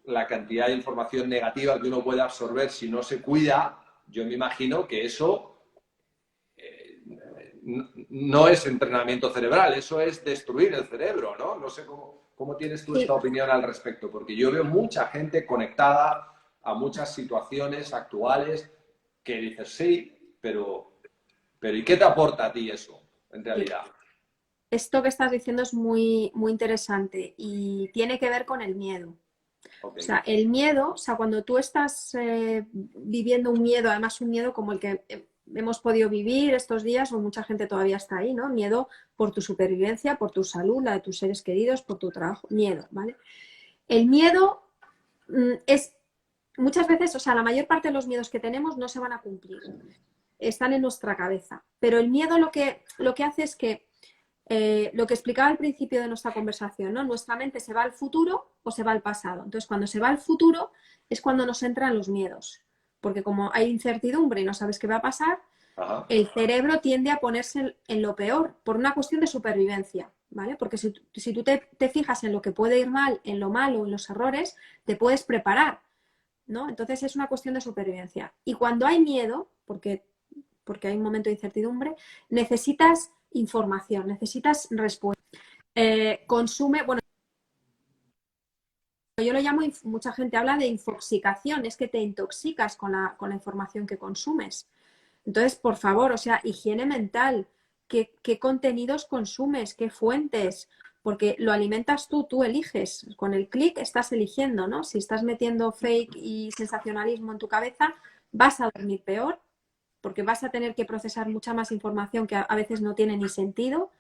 la cantidad de información negativa que uno puede absorber si no se cuida, yo me imagino que eso no es entrenamiento cerebral, eso es destruir el cerebro, ¿no? No sé cómo tienes tú esta opinión al respecto, porque yo veo mucha gente conectada a muchas situaciones actuales que dices, sí, pero ¿y qué te aporta a ti eso, en realidad? Esto que estás diciendo es muy, muy interesante y tiene que ver con el miedo. Ok. O sea, el miedo, o sea, cuando tú estás viviendo un miedo, además un miedo como el que hemos podido vivir estos días, o mucha gente todavía está ahí, ¿no? Miedo por tu supervivencia, por tu salud, la de tus seres queridos, por tu trabajo, miedo, ¿vale? El miedo es muchas veces, o sea, la mayor parte de los miedos que tenemos no se van a cumplir, están en nuestra cabeza, pero el miedo lo que hace es que lo que explicaba al principio de nuestra conversación, ¿no? Nuestra mente se va al futuro o se va al pasado. Entonces, cuando se va al futuro es cuando nos entran los miedos, porque como hay incertidumbre y no sabes qué va a pasar, Ajá. el cerebro tiende a ponerse en lo peor por una cuestión de supervivencia, ¿vale? Porque si tú te fijas en lo que puede ir mal, en lo malo, en los errores, te puedes preparar, ¿no? Entonces es una cuestión de supervivencia. Y cuando hay miedo, porque hay un momento de incertidumbre, necesitas información, necesitas respuesta. Consume, bueno, yo lo llamo, mucha gente habla de infoxicación, es que te intoxicas con la información que consumes. Entonces, por favor, o sea, higiene mental, qué contenidos consumes, qué fuentes, porque lo alimentas tú eliges. Con el clic estás eligiendo, ¿no? Si estás metiendo fake y sensacionalismo en tu cabeza, vas a dormir peor, porque vas a tener que procesar mucha más información que a veces no tiene ni sentido.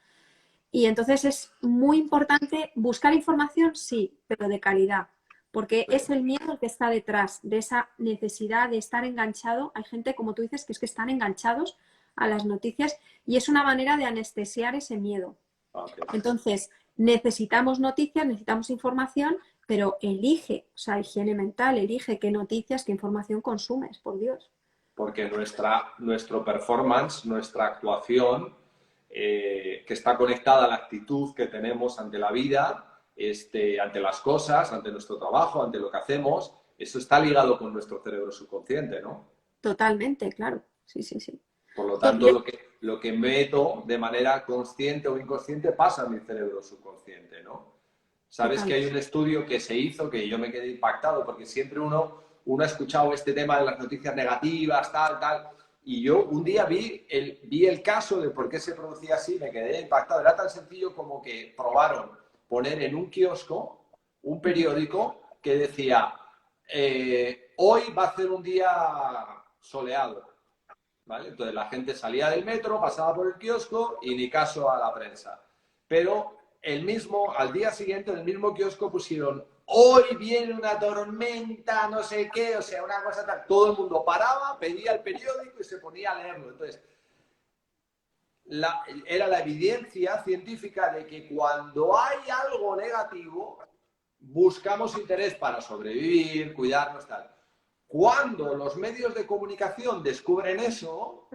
Y entonces es muy importante buscar información, sí, pero de calidad, porque es el miedo el que está detrás de esa necesidad de estar enganchado. Hay gente, como tú dices, que es que están enganchados a las noticias y es una manera de anestesiar ese miedo. Okay. Entonces, necesitamos noticias, necesitamos información, pero elige, o sea, higiene mental, elige qué noticias, qué información consumes, por Dios. Porque nuestro performance, nuestra actuación, que está conectada a la actitud que tenemos ante la vida, ante las cosas, ante nuestro trabajo, ante lo que hacemos, eso está ligado con nuestro cerebro subconsciente, ¿no? Totalmente, claro. Sí, sí, sí. Por lo tanto, lo que meto de manera consciente o inconsciente pasa a mi cerebro subconsciente, ¿no? Sabes que hay Totalmente. un estudio que se hizo que yo me quedé impactado porque siempre uno ha escuchado este tema de las noticias negativas, tal, y yo un día vi el caso de por qué se producía así, me quedé impactado. Era tan sencillo como que probaron poner en un kiosco un periódico que decía, hoy va a ser un día soleado, ¿vale? Entonces la gente salía del metro, pasaba por el kiosco y ni caso a la prensa. Pero al día siguiente, en el mismo kiosco pusieron, hoy viene una tormenta, no sé qué, o sea, una cosa tal. Todo el mundo paraba, pedía el periódico y se ponía a leerlo. Entonces, era la evidencia científica de que cuando hay algo negativo, buscamos interés para sobrevivir, cuidarnos, tal. Cuando los medios de comunicación descubren eso,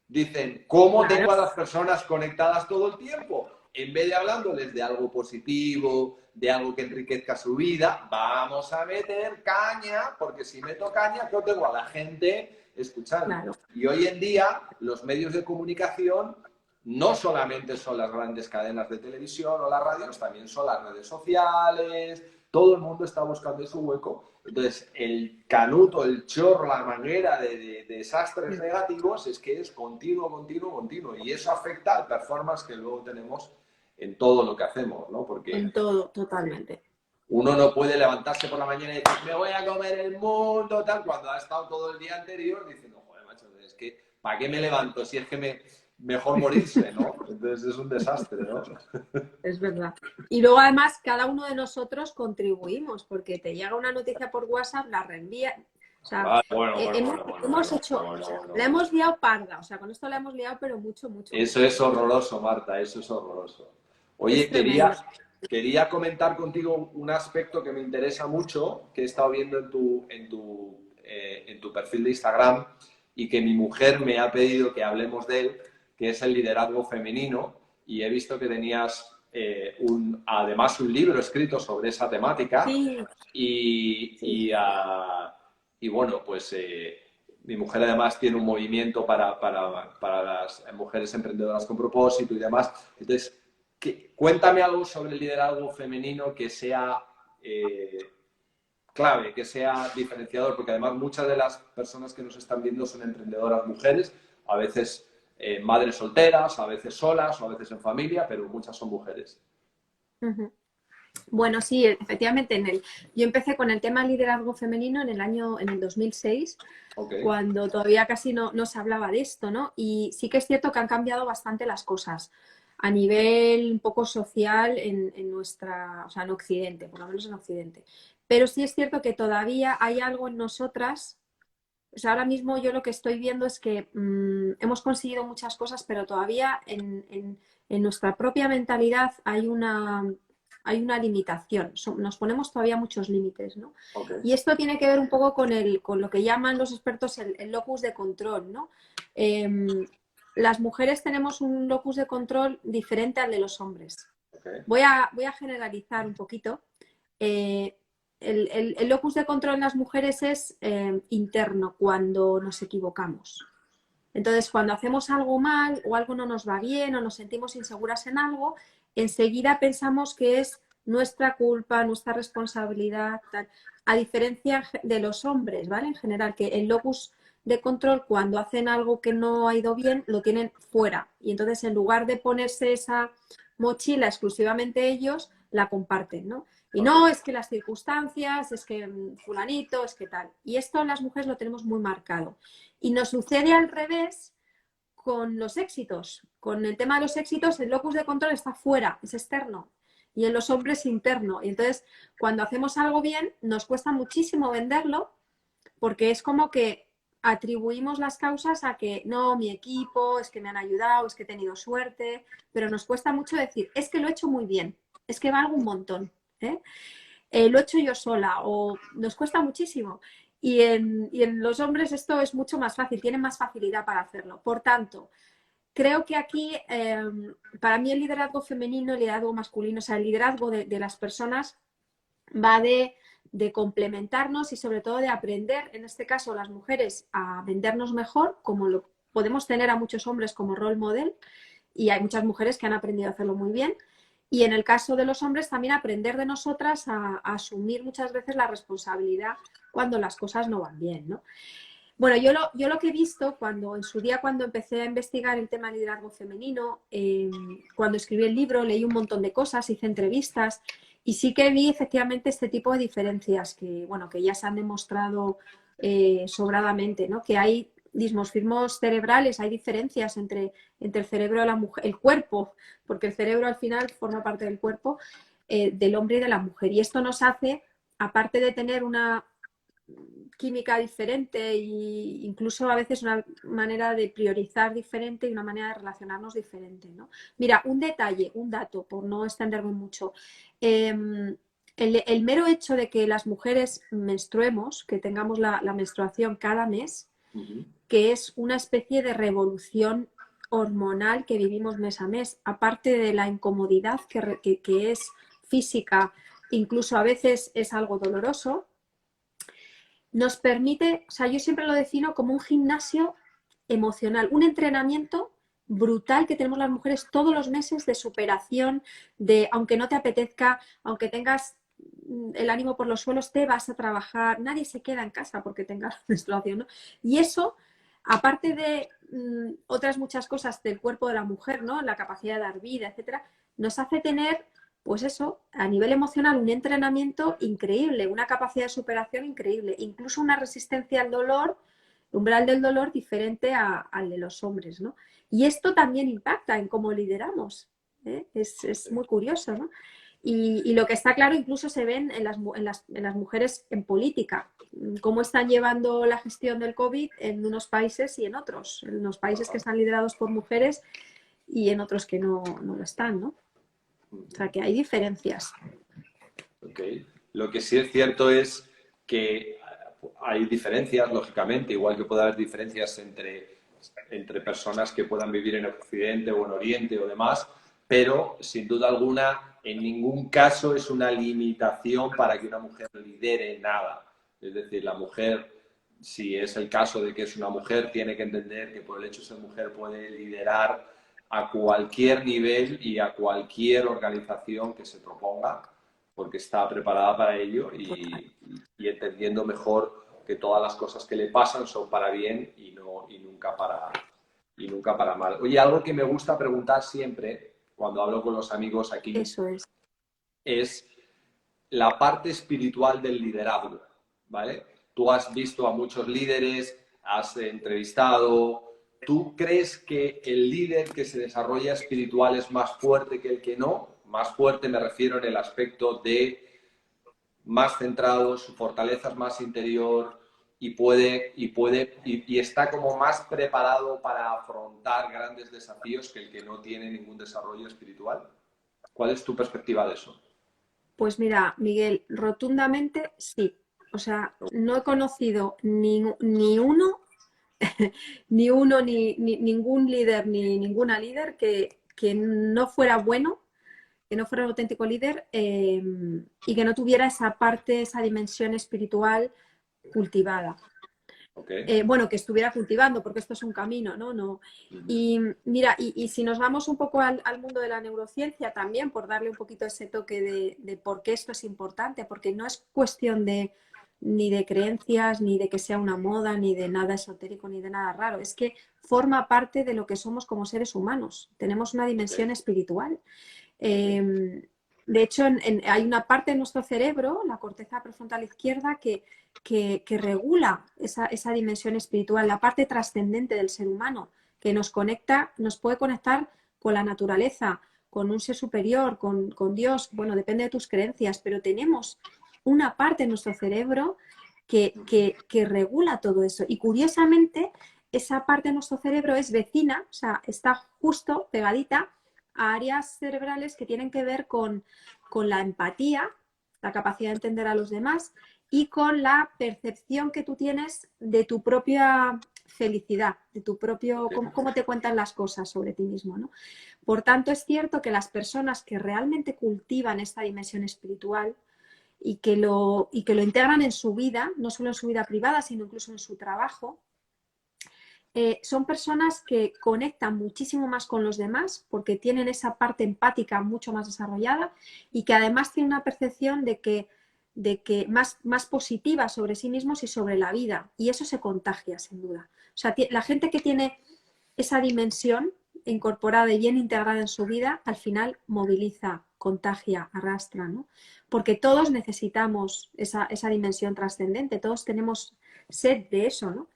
dicen, ¿cómo Claro. tengo a las personas conectadas todo el tiempo? En vez de hablándoles de algo positivo, de algo que enriquezca su vida, vamos a meter caña, porque si meto caña, ¿qué tengo a la gente escuchando? Claro. Y hoy en día los medios de comunicación no solamente son las grandes cadenas de televisión o las radios, también son las redes sociales, todo el mundo está buscando su hueco. Entonces, el canuto, el chorro, la manguera de desastres negativos es que es continuo, continuo, continuo. Y eso afecta al performance que luego tenemos en todo lo que hacemos, ¿no? Porque En todo, totalmente. uno no puede levantarse por la mañana y decir, me voy a comer el mundo, tal, cuando ha estado todo el día anterior diciendo, joder, macho, es que, ¿para qué me levanto? Si es que mejor morirse, ¿no? Entonces es un desastre, ¿no? Es verdad. Y luego además cada uno de nosotros contribuimos, porque te llega una noticia por WhatsApp, la reenvía. O sea, Ah, bueno, hemos hecho, o sea, la bueno. hemos liado parda. O sea, con esto la hemos liado, pero mucho, mucho, Eso mucho. es horroroso, Marta, eso es horroroso. Es Oye, tremendo. quería comentar contigo un aspecto que me interesa mucho, que he estado viendo en tu perfil de Instagram y que mi mujer me ha pedido que hablemos de él, que es el liderazgo femenino. Y he visto que tenías además un libro escrito sobre esa temática. Sí, sí, Y bueno, pues mi mujer además tiene un movimiento para las mujeres emprendedoras con propósito y demás. Entonces, cuéntame algo sobre el liderazgo femenino que sea clave, que sea diferenciador, porque además muchas de las personas que nos están viendo son emprendedoras mujeres, a veces madres solteras, a veces solas o a veces en familia, pero muchas son mujeres. Ujú. Bueno, sí, efectivamente, yo empecé con el tema liderazgo femenino en el 2006, Ok. cuando todavía casi no se hablaba de esto, ¿no? Y sí que es cierto que han cambiado bastante las cosas a nivel un poco social en nuestra, o sea, en Occidente, por lo menos en Occidente. Pero sí es cierto que todavía hay algo en nosotras. O sea, ahora mismo yo lo que estoy viendo es que hemos conseguido muchas cosas, pero todavía en nuestra propia mentalidad hay una limitación. Nos ponemos todavía muchos límites, ¿no? Ok. Y esto tiene que ver un poco con lo que llaman los expertos el locus de control, ¿no? Las mujeres tenemos un locus de control diferente al de los hombres. Ok. Voy a generalizar un poquito. Eh, el locus de control en las mujeres es interno, cuando nos equivocamos. Entonces, cuando hacemos algo mal o algo no nos va bien o nos sentimos inseguras en algo, enseguida pensamos que es nuestra culpa, nuestra responsabilidad, tal. A diferencia de los hombres, ¿vale? En general, que el locus de control, cuando hacen algo que no ha ido bien, lo tienen fuera. Y entonces, en lugar de ponerse esa mochila exclusivamente ellos, la comparten, ¿no? Y Ok. no, es que las circunstancias, es que fulanito, es que tal. Y esto las mujeres lo tenemos muy marcado. Y nos sucede al revés con los éxitos. Con el tema de los éxitos, el locus de control está fuera, es externo. Y en los hombres interno. Y entonces, cuando hacemos algo bien, nos cuesta muchísimo venderlo, porque es como que atribuimos las causas a que no, mi equipo, es que me han ayudado, es que he tenido suerte, pero nos cuesta mucho decir, es que lo he hecho muy bien, es que valgo un montón. ¿eh? Lo he hecho yo sola o nos cuesta muchísimo. Y en los hombres esto es mucho más fácil, tienen más facilidad para hacerlo. Por tanto, creo que aquí, para mí el liderazgo femenino, el liderazgo masculino, o sea, el liderazgo de las personas va de complementarnos y sobre todo de aprender, en este caso las mujeres, a vendernos mejor, como lo podemos tener a muchos hombres como role model, y hay muchas mujeres que han aprendido a hacerlo muy bien. Y en el caso de los hombres, también aprender de nosotras a asumir muchas veces la responsabilidad cuando las cosas no van bien, ¿no? Bueno, yo lo que he visto cuando en su día, cuando empecé a investigar el tema de liderazgo femenino, cuando escribí el libro, leí un montón de cosas, hice entrevistas y sí que vi efectivamente este tipo de diferencias que, bueno, que ya se han demostrado sobradamente, ¿no? Que hay dismorfismos cerebrales, hay diferencias entre el cerebro de la mujer, el cuerpo, porque el cerebro al final forma parte del cuerpo del hombre y de la mujer. Y esto nos hace, aparte de tener una química diferente e incluso a veces una manera de priorizar diferente y una manera de relacionarnos diferente, ¿no? Mira, un detalle, un dato, por no extenderme mucho. El mero hecho de que las mujeres menstruemos, que tengamos la menstruación cada mes, Ujú. que es una especie de revolución hormonal que vivimos mes a mes, aparte de la incomodidad que es física, incluso a veces es algo doloroso, nos permite, o sea, yo siempre lo defino como un gimnasio emocional, un entrenamiento brutal que tenemos las mujeres todos los meses de superación, de aunque no te apetezca, aunque tengas el ánimo por los suelos, te vas a trabajar, nadie se queda en casa porque tengas menstruación, ¿no? Y eso, aparte de otras muchas cosas del cuerpo de la mujer, ¿no? La capacidad de dar vida, etcétera, nos hace tener pues eso, a nivel emocional, un entrenamiento increíble, una capacidad de superación increíble, incluso una resistencia al dolor, umbral del dolor diferente al de los hombres, ¿no? Y esto también impacta en cómo lideramos, ¿eh? Es muy curioso, ¿no? Y lo que está claro incluso se ven en las mujeres en política, cómo están llevando la gestión del COVID en unos países y en unos países que están liderados por mujeres y en otros que no lo están, ¿no? O sea, que hay diferencias. Okay. Lo que sí es cierto es que hay diferencias, lógicamente, igual que puede haber diferencias entre personas que puedan vivir en Occidente o en Oriente o demás, pero sin duda alguna, en ningún caso es una limitación para que una mujer lidere nada. Es decir, la mujer, si es el caso de que es una mujer, tiene que entender que por el hecho de ser mujer puede liderar a cualquier nivel y a cualquier organización que se proponga porque está preparada para ello Total. y entendiendo mejor que todas las cosas que le pasan son para bien y nunca para mal. Oye, algo que me gusta preguntar siempre cuando hablo con los amigos aquí Eso es la parte espiritual del liderazgo, ¿vale? Tú has visto a muchos líderes, has entrevistado. ¿Tú crees que el líder que se desarrolla espiritual es más fuerte que el que no? Más fuerte me refiero en el aspecto de más centrado, su fortaleza es más interior y está como más preparado para afrontar grandes desafíos que el que no tiene ningún desarrollo espiritual. ¿Cuál es tu perspectiva de eso? Pues mira, Miguel, rotundamente sí. O sea, no he conocido ni uno, ni ningún líder, ni ninguna líder que no fuera bueno, que no fuera un auténtico líder y que no tuviera esa parte, esa dimensión espiritual cultivada. Okay. Bueno, que estuviera cultivando, porque esto es un camino, ¿no? No. Y mira, y si nos vamos un poco al mundo de la neurociencia también, por darle un poquito ese toque de por qué esto es importante, porque no es cuestión ni de creencias, ni de que sea una moda, ni de nada esotérico, ni de nada raro. Es que forma parte de lo que somos como seres humanos. Tenemos una dimensión espiritual. De hecho, hay una parte de nuestro cerebro, la corteza prefrontal izquierda, que regula esa dimensión espiritual, la parte trascendente del ser humano, que nos conecta, nos puede conectar con la naturaleza, con un ser superior, con Dios. Bueno, depende de tus creencias, pero tenemos una parte de nuestro cerebro que regula todo eso. Y curiosamente, esa parte de nuestro cerebro es vecina, o sea, está justo pegadita a áreas cerebrales que tienen que ver con la empatía, la capacidad de entender a los demás y con la percepción que tú tienes de tu propia felicidad, de tu propio, cómo te cuentan las cosas sobre ti mismo, ¿no? Por tanto, es cierto que las personas que realmente cultivan esta dimensión espiritual y que lo integran en su vida, no solo en su vida privada, sino incluso en su trabajo, son personas que conectan muchísimo más con los demás porque tienen esa parte empática mucho más desarrollada y que además tienen una percepción de que más positiva sobre sí mismos y sobre la vida. Y eso se contagia, sin duda. O sea, la gente que tiene esa dimensión incorporada y bien integrada en su vida, al final moviliza, contagia, arrastra, ¿no? Porque todos necesitamos esa dimensión trascendente, todos tenemos sed de eso, ¿no?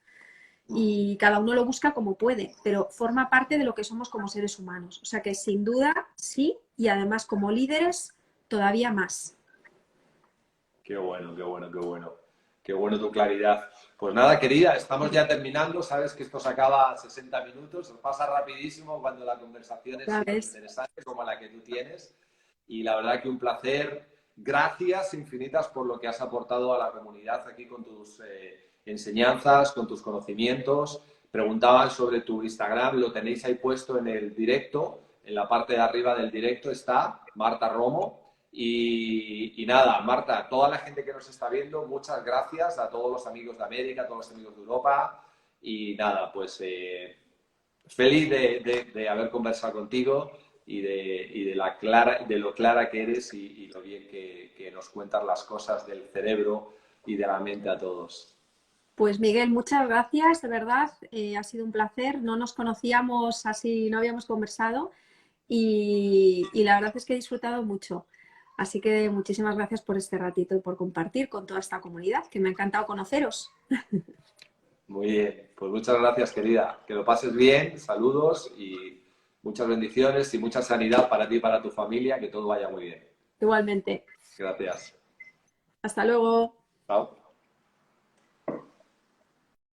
Y cada uno lo busca como puede, pero forma parte de lo que somos como seres humanos. O sea que sin duda sí, y además como líderes todavía más. Qué bueno, qué bueno, qué bueno. Qué bueno tu claridad. Pues nada, querida, estamos ya terminando. Sabes que esto se acaba a 60 minutos. Nos pasa rapidísimo cuando la conversación es interesante como la que tú tienes. Y la verdad que un placer. Gracias infinitas por lo que has aportado a la comunidad aquí con tus enseñanzas, con tus conocimientos. Preguntaban sobre tu Instagram, lo tenéis ahí puesto en el directo. En la parte de arriba del directo está Marta Romo. Y nada, Marta, toda la gente que nos está viendo, muchas gracias a todos los amigos de América, a todos los amigos de Europa. Y nada, pues feliz de haber conversado contigo y de lo clara que eres y lo bien que nos cuentas las cosas del cerebro y de la mente a todos. Pues Miguel, muchas gracias, de verdad, ha sido un placer. No nos conocíamos así, no habíamos conversado y la verdad es que he disfrutado mucho. Así que muchísimas gracias por este ratito y por compartir con toda esta comunidad, que me ha encantado conoceros. Muy bien, pues muchas gracias, querida. Que lo pases bien, saludos y muchas bendiciones y mucha sanidad para ti y para tu familia, que todo vaya muy bien. Igualmente. Gracias. Hasta luego. Chao.